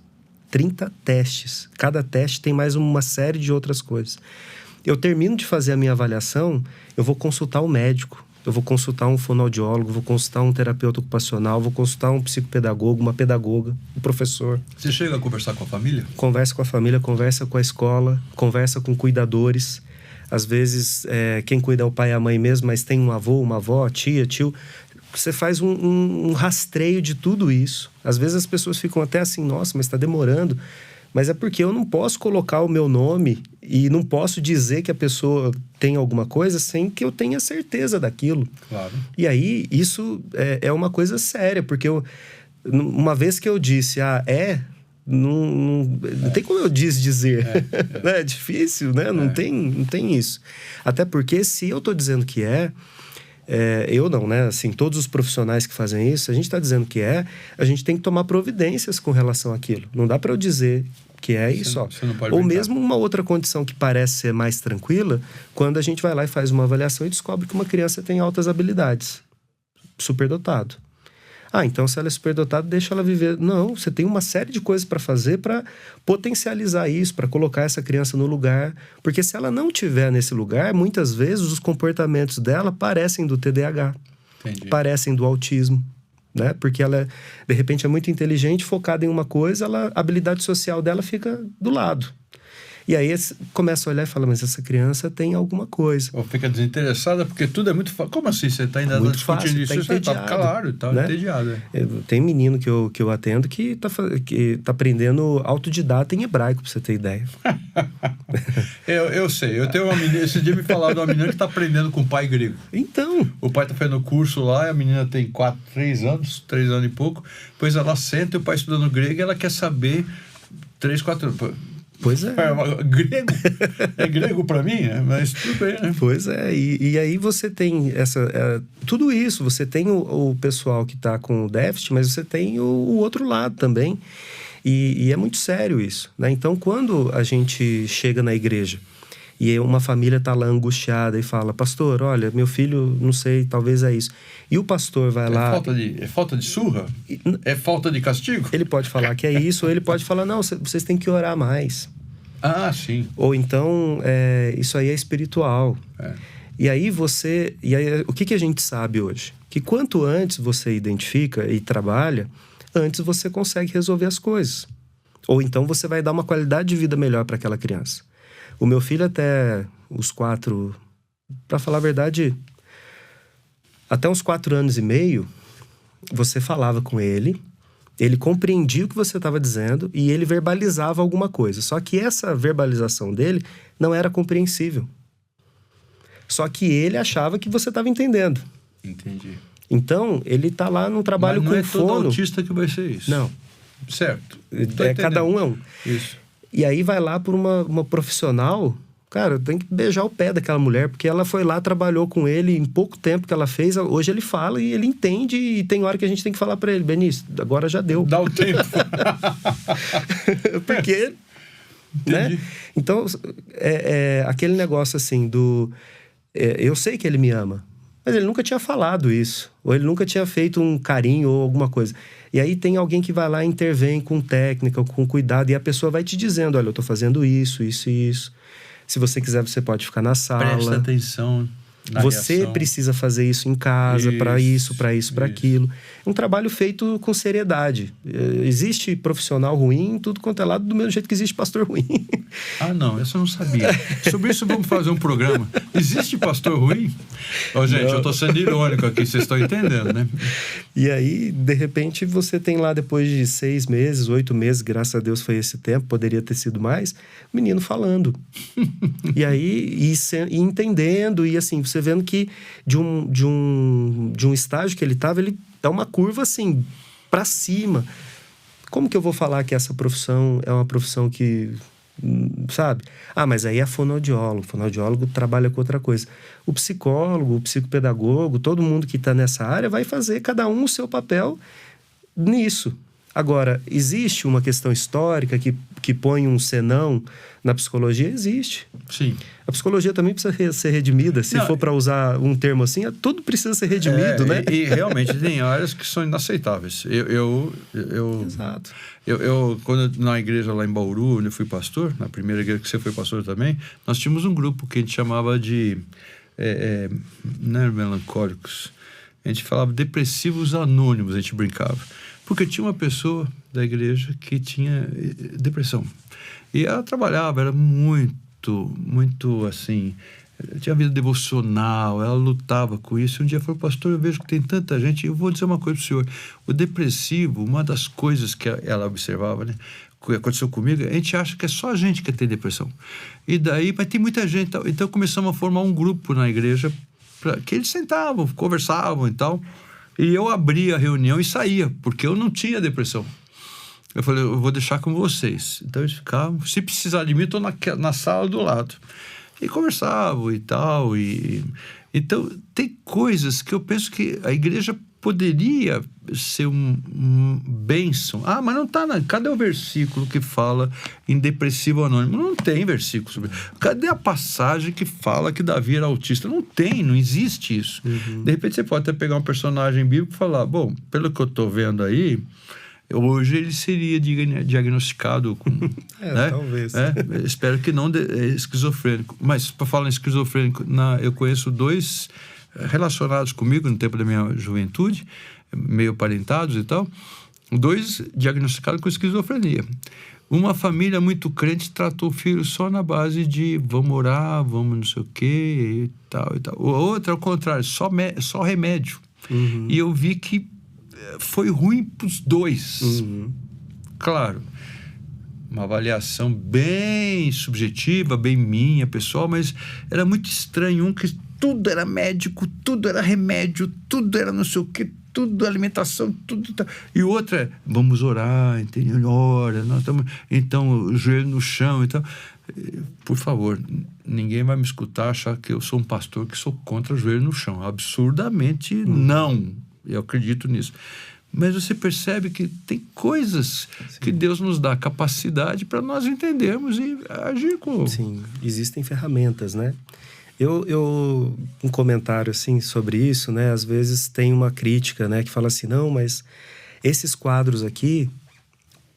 30 testes. Cada teste tem mais uma série de outras coisas. Eu termino de fazer a minha avaliação, eu vou consultar o médico. Eu vou consultar um fonoaudiólogo, vou consultar um terapeuta ocupacional, vou consultar um psicopedagogo, uma pedagoga, um professor. Você chega a conversar com a família? Conversa com a família, conversa com a escola, conversa com cuidadores. Às vezes, quem cuida é o pai e a mãe mesmo, mas tem um avô, uma avó, tia, tio. Você faz um rastreio de tudo isso. Às vezes as pessoas ficam até assim, nossa, mas está demorando. Mas é porque eu não posso colocar o meu nome e não posso dizer que a pessoa tem alguma coisa sem que eu tenha certeza daquilo. Claro. E aí, isso é uma coisa séria, porque uma vez que eu disse, não tem como eu dizer. É difícil, né? Não tem isso. Até porque se eu estou dizendo que eu não, né? Assim, todos os profissionais que fazem isso, a gente está dizendo que a gente tem que tomar providências com relação àquilo. Não dá para eu dizer que isso, ó. Ou mesmo uma outra condição que parece ser mais tranquila, quando a gente vai lá e faz uma avaliação e descobre que uma criança tem altas habilidades, superdotado. Então se ela é superdotada, deixa ela viver. Não, você tem uma série de coisas para fazer para potencializar isso, para colocar essa criança no lugar. Porque se ela não estiver nesse lugar, muitas vezes os comportamentos dela parecem do TDAH. Entendi. Parecem do autismo. Né? Porque ela, de repente, é muito inteligente, focada em uma coisa, a habilidade social dela fica do lado. E aí começa a olhar e fala, mas essa criança tem alguma coisa. Ou fica desinteressada, porque tudo é muito fácil. Como assim? Você está ainda muito discutindo fácil, isso? tá Você está claro, está né? entediado. Tem menino que eu atendo que tá aprendendo autodidata em hebraico, pra você ter ideia. Eu sei. Eu tenho uma menina, esse dia me falaram de uma menina que está aprendendo com o pai grego. Então. O pai está fazendo curso lá, a menina tem 3 anos e pouco. Depois ela senta e o pai estudando grego e ela quer saber 3, 4 anos. Pois é. Grego? É grego para mim, né? Mas tudo bem, né? Pois é. E aí você tem tudo isso. Você tem o pessoal que está com déficit, mas você tem o outro lado também. E é muito sério isso, né? Então, quando a gente chega na igreja e uma família está lá angustiada e fala, pastor, olha, meu filho, não sei, talvez é isso. E o pastor vai lá... É falta de surra? É falta de castigo? Ele pode falar que é isso, ou ele pode falar, não, vocês têm que orar mais. Ah, sim. Ou então, isso aí é espiritual. E aí o que a gente sabe hoje? Que quanto antes você identifica e trabalha, antes você consegue resolver as coisas. Ou então você vai dar uma qualidade de vida melhor para aquela criança. O meu filho até os 4... Para falar a verdade, até uns 4 anos e meio, você falava com ele, ele compreendia o que você estava dizendo e ele verbalizava alguma coisa. Só que essa verbalização dele não era compreensível. Só que ele achava que você estava entendendo. Entendi. Então, ele está lá num trabalho com fono. Mas não é todo autista que vai ser isso. Não. Certo. Cada um é um. Isso. E aí vai lá por uma profissional, cara, tem que beijar o pé daquela mulher, porque ela foi lá, trabalhou com ele em pouco tempo que ela fez, hoje ele fala e ele entende, e tem hora que a gente tem que falar para ele, Benício, agora já deu. Dá o tempo. Porque, né? Então, aquele negócio assim eu sei que ele me ama, mas ele nunca tinha falado isso, ou ele nunca tinha feito um carinho ou alguma coisa. E aí tem alguém que vai lá e intervém com técnica, com cuidado, e a pessoa vai te dizendo, olha, eu tô fazendo isso, isso e isso. Se você quiser, você pode ficar na sala. Presta atenção na Você reação. Precisa fazer isso em casa, para isso, para aquilo. É um trabalho feito com seriedade. Existe profissional ruim em tudo quanto é lado, do mesmo jeito que existe pastor ruim. Ah, não, essa eu não sabia. Sobre isso vamos fazer um programa. Existe pastor ruim? Gente, eu tô sendo irônico aqui, vocês estão entendendo, né? E aí, de repente, você tem lá, depois de 6 meses, 8 meses, graças a Deus foi esse tempo, poderia ter sido mais, o menino falando. E aí, e entendendo, e assim, você vendo que de um estágio que ele estava, ele é uma curva assim, para cima. Como que eu vou falar que essa profissão é uma profissão que, sabe? Mas aí é fonoaudiólogo. O fonoaudiólogo trabalha com outra coisa. O psicólogo, o psicopedagogo, todo mundo que está nessa área vai fazer cada um o seu papel nisso. Agora, existe uma questão histórica que põe um senão na psicologia? Existe. Sim. A psicologia também precisa ser redimida. Se for para usar um termo assim, tudo precisa ser redimido, né? E realmente tem áreas que são inaceitáveis. Exato. Quando na igreja lá em Bauru, onde eu fui pastor, na primeira igreja que você foi pastor também, nós tínhamos um grupo que a gente chamava de não era melancólicos, a gente falava depressivos anônimos, a gente brincava. Porque tinha uma pessoa da igreja que tinha depressão. E ela trabalhava, era muito assim, tinha vida devocional, ela lutava com isso. E um dia falou, pastor, eu vejo que tem tanta gente, eu vou dizer uma coisa para o senhor. O depressivo, uma das coisas que ela observava, né, que aconteceu comigo, a gente acha que é só a gente que tem depressão. E daí, mas tem muita gente. Então começamos a formar um grupo na igreja, que eles sentavam, conversavam e tal. E eu abria a reunião e saía, porque eu não tinha depressão. Eu falei, eu vou deixar com vocês. Então eles ficavam, se precisar de mim, eu estou na sala do lado. E conversavam e tal. Então, tem coisas que eu penso que a igreja poderia ser um bênção. Mas não está. Cadê o versículo que fala em depressivo anônimo? Não tem versículo sobre isso. Cadê a passagem que fala que Davi era autista? Não tem, não existe isso. Uhum. De repente você pode até pegar um personagem bíblico e falar, bom, pelo que eu estou vendo aí, hoje ele seria diagnosticado com... né? Talvez. Espero que não esquizofrênico. Mas, para falar em esquizofrênico, eu conheço 2 relacionados comigo no tempo da minha juventude, meio parentados e tal, 2 diagnosticados com esquizofrenia. Uma família muito crente tratou o filho só na base de vamos orar, vamos não sei o quê e tal e tal. Outra, ao contrário, só remédio. E eu vi que foi ruim para os dois. Claro, uma avaliação bem subjetiva, bem minha, pessoal, mas era muito estranho. Um que tudo era médico, tudo era remédio, tudo era não sei o quê, tudo alimentação, tudo. E outra, vamos orar, entendeu? Ora, nós estamos. Então, o joelho no chão e tal. Por favor, ninguém vai me escutar achar que eu sou um pastor que sou contra o joelho no chão. Absurdamente não. Eu acredito nisso. Mas você percebe que tem coisas que Deus nos dá capacidade para nós entendermos e agir com... Sim, existem ferramentas, né? Um comentário assim sobre isso, né? Às vezes tem uma crítica, né? Que fala assim, não, mas esses quadros aqui,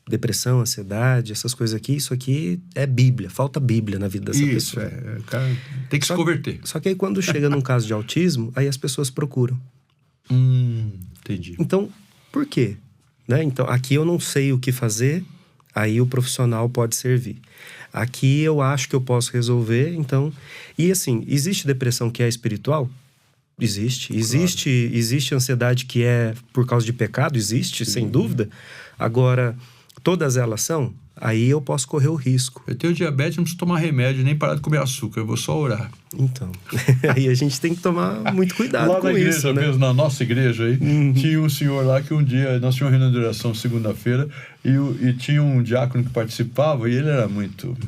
depressão, ansiedade, essas coisas aqui, isso aqui é Bíblia, falta Bíblia na vida dessa pessoa. O cara tem que se converter. Só que aí quando chega num caso de autismo, aí as pessoas procuram. Entendi. Então, por quê? Né? Então, aqui eu não sei o que fazer, aí o profissional pode servir. Aqui eu acho que eu posso resolver, então... E assim, existe depressão que é espiritual? Existe. Existe ansiedade que é por causa de pecado? Existe, sem dúvida. Agora, todas elas são? Aí eu posso correr o risco. Eu tenho diabetes, não preciso tomar remédio, nem parar de comer açúcar, eu vou só orar. Então, aí a gente tem que tomar muito cuidado lá com na igreja isso, né? mesmo, na nossa igreja aí, tinha um senhor lá que um dia, nós tínhamos uma reunião de oração segunda-feira, e tinha um diácono que participava, e ele era muito,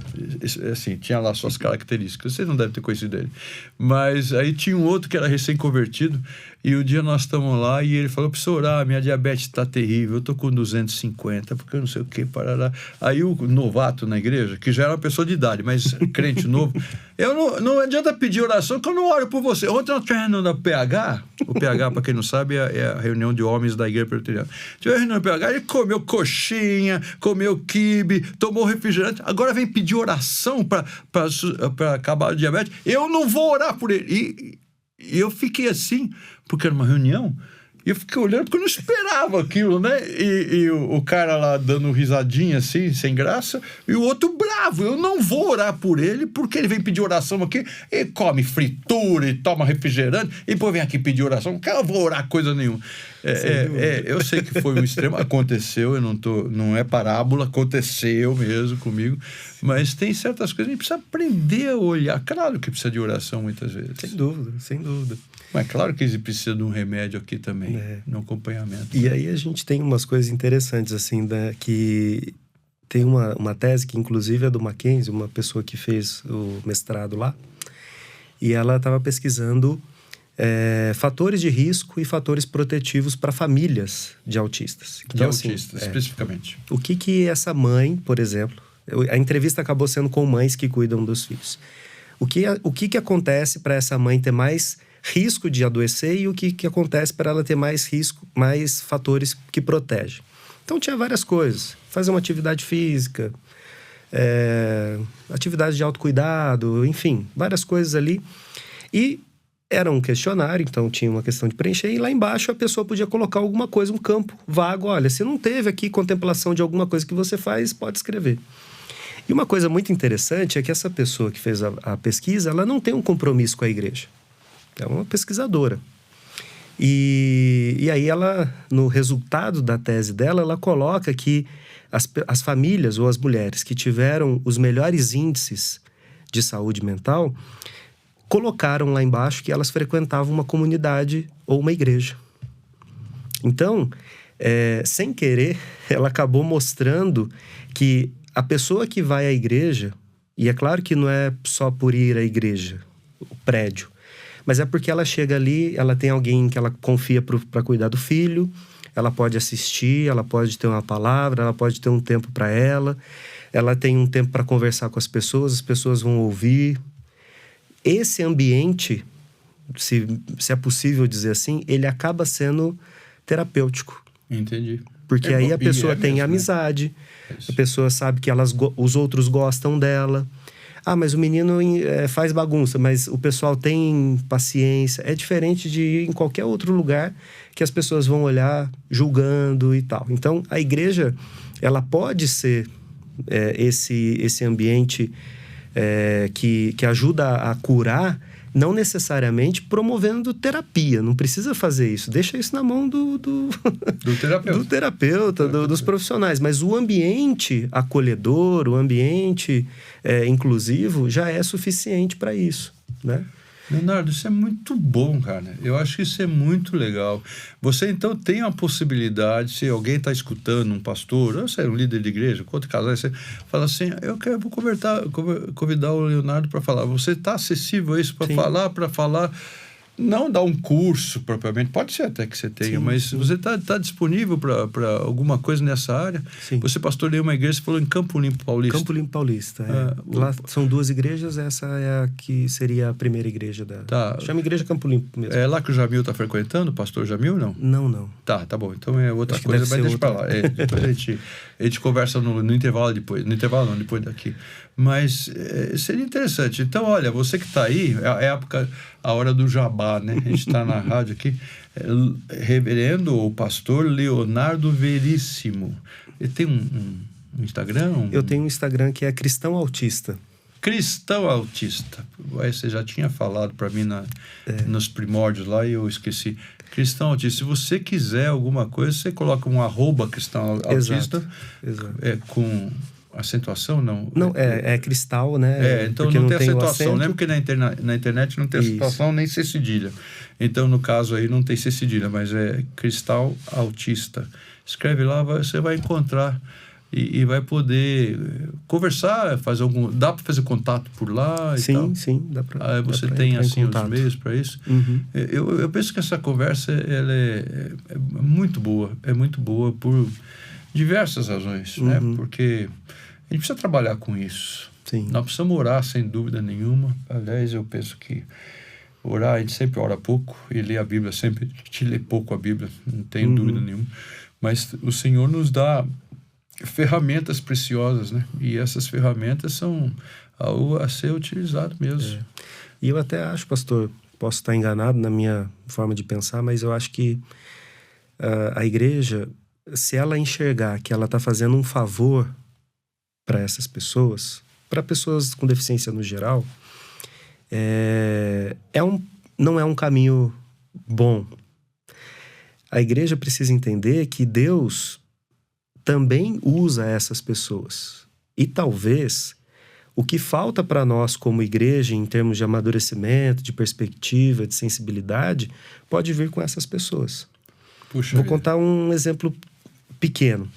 assim, tinha lá suas características, vocês não devem ter conhecido ele, mas aí tinha um outro que era recém-convertido, e um dia nós estamos lá, e ele falou, preciso orar, minha diabetes está terrível, eu tô com 250, porque eu não sei o que, parará. Aí o novato na igreja, que já era uma pessoa de idade, mas crente novo, eu não adianta pedir oração, que eu não oro por você. Ontem nós tivemos reunião da PH, o PH, para quem não sabe, é a reunião de homens da igreja presbiteriana. Tivemos reunião da PH, ele comeu coxinha, comeu quibe, tomou refrigerante, agora vem pedir oração para acabar o diabetes. Eu não vou orar por ele. E eu fiquei assim, porque era uma reunião, e eu fiquei olhando porque eu não esperava aquilo, né? E o cara lá dando risadinha assim, sem graça, e o outro bravo. Eu não vou orar por ele, porque ele vem pedir oração aqui, e come fritura, e toma refrigerante, e depois vem aqui pedir oração. Que eu vou orar coisa nenhuma. Eu sei que foi um extremo, aconteceu, não é parábola, aconteceu mesmo comigo, mas tem certas coisas que a gente precisa aprender a olhar. Claro que precisa de oração muitas vezes. Sem dúvida, sem dúvida. Mas claro que precisa de um remédio aqui também, no acompanhamento. E aí a gente tem umas coisas interessantes, assim, né, que tem uma tese que inclusive é do Mackenzie, uma pessoa que fez o mestrado lá, e ela estava pesquisando fatores de risco e fatores protetivos para famílias de autistas. Então, de autistas, especificamente. O que essa mãe, por exemplo... A entrevista acabou sendo com mães que cuidam dos filhos. O que acontece para essa mãe ter mais risco de adoecer e o que acontece para ela ter mais risco, mais fatores que protegem. Então, tinha várias coisas. Fazer uma atividade física, atividade de autocuidado, enfim, várias coisas ali. E era um questionário, então tinha uma questão de preencher, e lá embaixo a pessoa podia colocar alguma coisa, um campo vago. Olha, se não teve aqui contemplação de alguma coisa que você faz, pode escrever. E uma coisa muito interessante é que essa pessoa que fez a pesquisa, ela não tem um compromisso com a igreja. É uma pesquisadora. E aí ela, no resultado da tese dela, ela coloca que as famílias ou as mulheres que tiveram os melhores índices de saúde mental colocaram lá embaixo que elas frequentavam uma comunidade ou uma igreja. Então, sem querer, ela acabou mostrando que a pessoa que vai à igreja, e é claro que não é só por ir à igreja, o prédio, mas é porque ela chega ali, ela tem alguém que ela confia para cuidar do filho, ela pode assistir, ela pode ter uma palavra, ela pode ter um tempo para ela tem um tempo para conversar com as pessoas vão ouvir. Esse ambiente, se é possível dizer assim, ele acaba sendo terapêutico. Entendi. Porque aí a pessoa tem mesmo, amizade, né? A pessoa sabe que os outros gostam dela. Ah, mas o menino faz bagunça, mas o pessoal tem paciência. É diferente de ir em qualquer outro lugar que as pessoas vão olhar julgando e tal. Então, a igreja, ela pode ser esse ambiente que ajuda a curar, não necessariamente promovendo terapia. Não precisa fazer isso. Deixa isso na mão do terapeuta, do terapeuta, dos profissionais. Mas o ambiente acolhedor, o ambiente inclusivo, já é suficiente para isso, né? Leonardo, isso é muito bom, cara. Eu acho que isso é muito legal. Você, então, tem a possibilidade, se alguém está escutando, um pastor, ou você é um líder de igreja, quanto casais, você fala assim, vou convidar o Leonardo para falar. Você está acessível a isso para falar, não dar um curso propriamente, pode ser até que você tenha, mas você está disponível para alguma coisa nessa área? Sim. Você pastoreia uma igreja, você falou em Campo Limpo Paulista. Campo Limpo Paulista, Lá são 2 igrejas, essa é a que seria a primeira igreja chama Igreja Campo Limpo mesmo. É lá que o Jamil está frequentando, o pastor Jamil, não? Não. Tá bom, então é outra coisa, mas deixa para lá. Depois a gente conversa no intervalo depois. No intervalo não, depois daqui. Mas seria interessante. Então, olha, você que está aí, é a época, a hora do jabá, né? A gente está na rádio aqui. Reverendo ou pastor Leonardo Veríssimo. Ele tem um Instagram? Eu tenho um Instagram que é Cristão Autista. Cristão Autista. Você já tinha falado para mim nos primórdios lá e eu esqueci. Cristão Autista. Se você quiser alguma coisa, você coloca um @ Cristão Autista. Exato. Com acentuação, não? Não, é cristal, né? Então não tem acentuação, né? Porque na internet não tem acentuação nem C cedilha. Então, no caso aí, não tem C cedilha, mas é Cristal Autista. Escreve lá, você vai encontrar e vai poder conversar, dá para fazer contato por lá e tal? Sim, dá para. Você tem, assim, os meios para isso? Uhum. Eu penso que essa conversa, ela é muito boa por diversas razões, né? Porque a gente precisa trabalhar com isso. Sim. Nós precisamos orar, sem dúvida nenhuma. Aliás, eu penso que orar, a gente sempre ora pouco, e ler a Bíblia, sempre a gente lê pouco a Bíblia, não tenho dúvida nenhuma. Mas o Senhor nos dá ferramentas preciosas, né? E essas ferramentas são a ser utilizado mesmo. E eu até acho, pastor, posso estar enganado na minha forma de pensar, mas eu acho que a igreja, se ela enxergar que ela está fazendo um favor para essas pessoas, para pessoas com deficiência no geral, não é um caminho bom. A igreja precisa entender que Deus também usa essas pessoas. E talvez o que falta para nós como igreja, em termos de amadurecimento, de perspectiva, de sensibilidade, pode vir com essas pessoas. Vou contar um exemplo pequeno.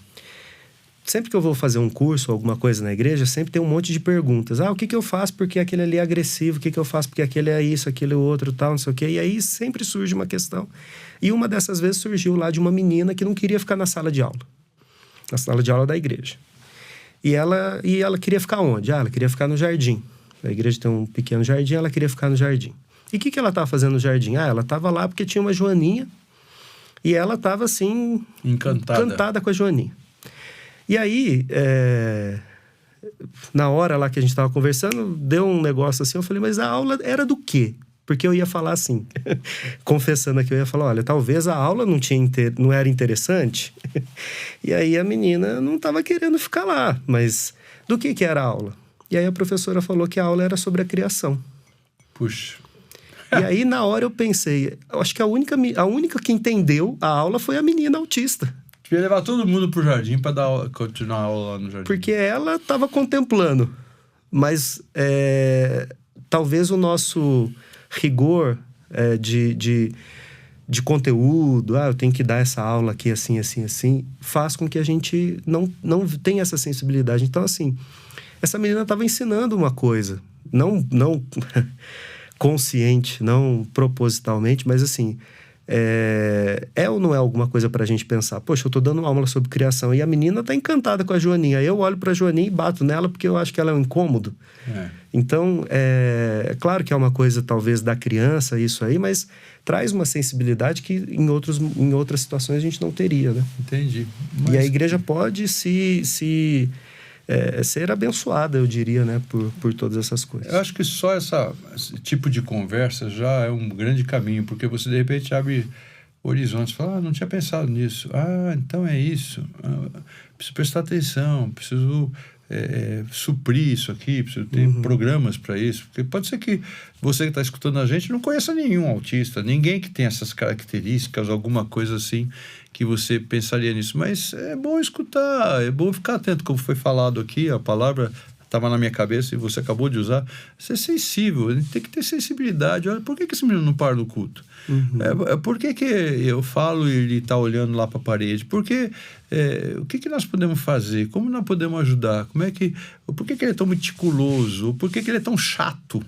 Sempre que eu vou fazer um curso ou alguma coisa na igreja, sempre tem um monte de perguntas. O que eu faço porque aquele ali é agressivo? O que eu faço porque aquele é isso, aquele outro, tal, não sei o quê. E aí sempre surge uma questão. E uma dessas vezes surgiu lá de uma menina que não queria ficar na sala de aula. Na sala de aula da igreja. E ela queria ficar onde? Ela queria ficar no jardim. A igreja tem um pequeno jardim, ela queria ficar no jardim. E o que ela estava fazendo no jardim? Ela estava lá porque tinha uma joaninha e ela estava assim... encantada com a joaninha. E aí, na hora lá que a gente estava conversando, deu um negócio assim, eu falei, mas a aula era do quê? Porque eu ia falar assim, confessando aqui, eu ia falar, olha, talvez a aula não era interessante. E aí a menina não estava querendo ficar lá, mas do que era a aula? E aí a professora falou que a aula era sobre a criação. Puxa. E aí na hora eu pensei, eu acho que a única que entendeu a aula foi a menina autista. Devia levar todo mundo pro jardim para continuar a aula lá no jardim. Porque ela estava contemplando. Mas talvez o nosso rigor de conteúdo, eu tenho que dar essa aula aqui assim, faz com que a gente não tenha essa sensibilidade. Então, assim, essa menina estava ensinando uma coisa. Não consciente, não propositalmente, mas assim... ou não é alguma coisa pra gente pensar? Poxa, eu tô dando uma aula sobre criação e a menina tá encantada com a joaninha. Eu olho pra joaninha e bato nela porque eu acho que ela é um incômodo. Então, é claro que é uma coisa talvez da criança isso aí, mas traz uma sensibilidade que em outras situações a gente não teria, né? Entendi. E a igreja pode ser abençoada, eu diria, né, por todas essas coisas. Eu acho que só esse tipo de conversa já é um grande caminho, porque você de repente abre horizontes, fala, não tinha pensado nisso, então é isso, preciso prestar atenção, preciso suprir isso aqui, preciso ter programas para isso. Porque pode ser que você que está escutando a gente não conheça nenhum autista, ninguém que tem essas características, alguma coisa assim, que você pensaria nisso. Mas é bom escutar, é bom ficar atento, como foi falado aqui, a palavra estava na minha cabeça e você acabou de usar. Ser sensível, a gente tem que ter sensibilidade. Olha, por que esse menino não para no culto? Por que eu falo e ele está olhando lá para a parede? Porque o que nós podemos fazer? Como nós podemos ajudar? Por que ele é tão meticuloso? Por que ele é tão chato?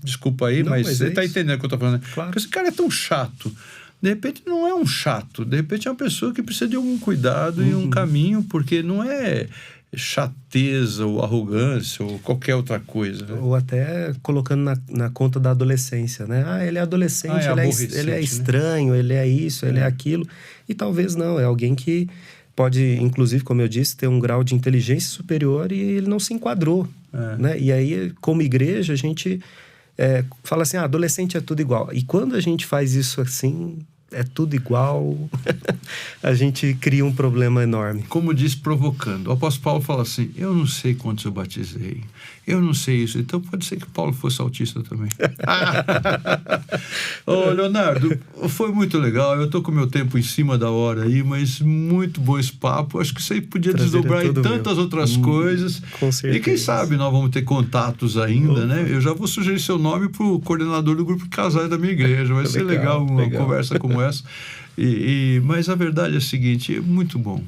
Desculpa aí, mas você está entendendo o que eu estou falando. Claro. Porque esse cara é tão chato. De repente não é um chato, de repente é uma pessoa que precisa de algum cuidado e um caminho, porque não é chateza ou arrogância ou qualquer outra coisa, né? Ou até colocando na conta da adolescência, né? Ele é adolescente, ele é estranho, né? Ele é isso, ele é aquilo. E talvez não, é alguém que pode, inclusive, como eu disse, ter um grau de inteligência superior e ele não se enquadrou, né? E aí, como igreja, a gente fala assim, adolescente é tudo igual. E quando a gente faz isso assim, é tudo igual, a gente cria um problema enorme. Como diz, provocando. O apóstolo Paulo fala assim, eu não sei quantos eu batizei, eu não sei isso. Então pode ser que Paulo fosse autista também. Ô, Leonardo, foi muito legal. Eu tô com o meu tempo em cima da hora aí, mas muito bom esse papo. Acho que isso aí podia desdobrar em tantas outras coisas. Com certeza. E quem sabe nós vamos ter contatos ainda, né? Eu já vou sugerir seu nome pro coordenador do grupo de casais da minha igreja. Vai ser legal uma conversa como essa. Mas a verdade é a seguinte, é muito bom.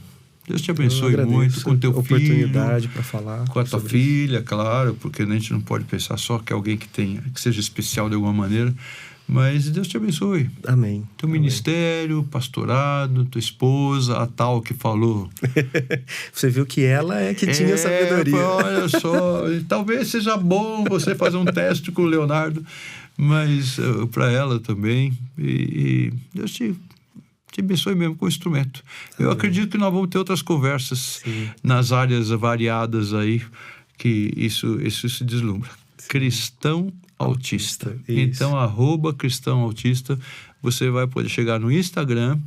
Deus te abençoe muito com o teu oportunidade para falar com a tua filha, claro, porque a gente não pode pensar só que alguém que seja especial de alguma maneira, mas Deus te abençoe. Amém. Teu ministério, pastorado, tua esposa, a tal que falou. Você viu que ela é que tinha sabedoria. Olha só, talvez seja bom você fazer um teste com o Leonardo, mas para ela também. E Deus te abençoe mesmo com o instrumento. Eu acredito que nós vamos ter outras conversas nas áreas variadas aí, que isso se deslumbra. Cristão Autista. Então, @Cristão Autista, você vai poder chegar no Instagram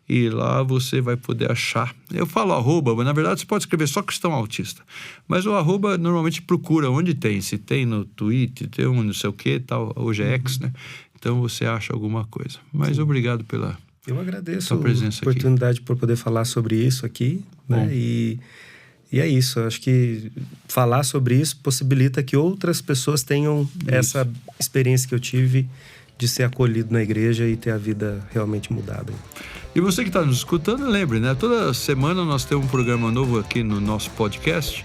e lá você vai poder achar. Eu falo @, mas na verdade você pode escrever só Cristão Autista. Mas o @ normalmente procura onde tem. Se tem no Twitter, tem um não sei o que, tal, hoje é X, né? Então você acha alguma coisa. Mas obrigado pela... Eu agradeço a oportunidade por poder falar sobre isso aqui, né? E é isso, eu acho que falar sobre isso possibilita que outras pessoas tenham essa experiência que eu tive de ser acolhido na igreja e ter a vida realmente mudada. E você que está nos escutando, lembre, né? Toda semana nós temos um programa novo aqui no nosso podcast.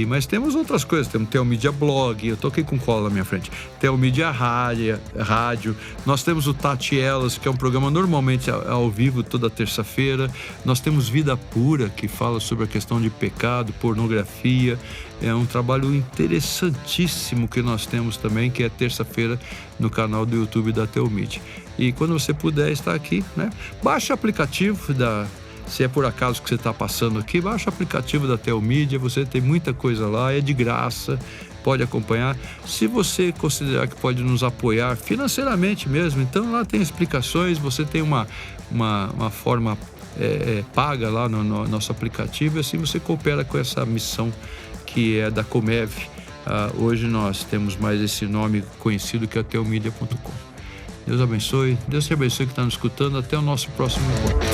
Mas temos outras coisas, temos Teomídia Blog, eu tô aqui com cola na minha frente, Teomídia Rádio, nós temos o Tati Elas, que é um programa normalmente ao vivo toda terça-feira, nós temos Vida Pura, que fala sobre a questão de pecado, pornografia, é um trabalho interessantíssimo que nós temos também, que é terça-feira no canal do YouTube da Teomídia. E quando você puder estar aqui, né, baixa o aplicativo se é por acaso que você está passando aqui, baixa o aplicativo da Teomídia, você tem muita coisa lá, é de graça, pode acompanhar. Se você considerar que pode nos apoiar financeiramente mesmo, então lá tem explicações, você tem uma forma paga lá no nosso aplicativo, e assim você coopera com essa missão que é da Comev. Hoje nós temos mais esse nome conhecido que é teomídia.com. Deus abençoe, Deus te abençoe que está nos escutando, até o nosso próximo encontro.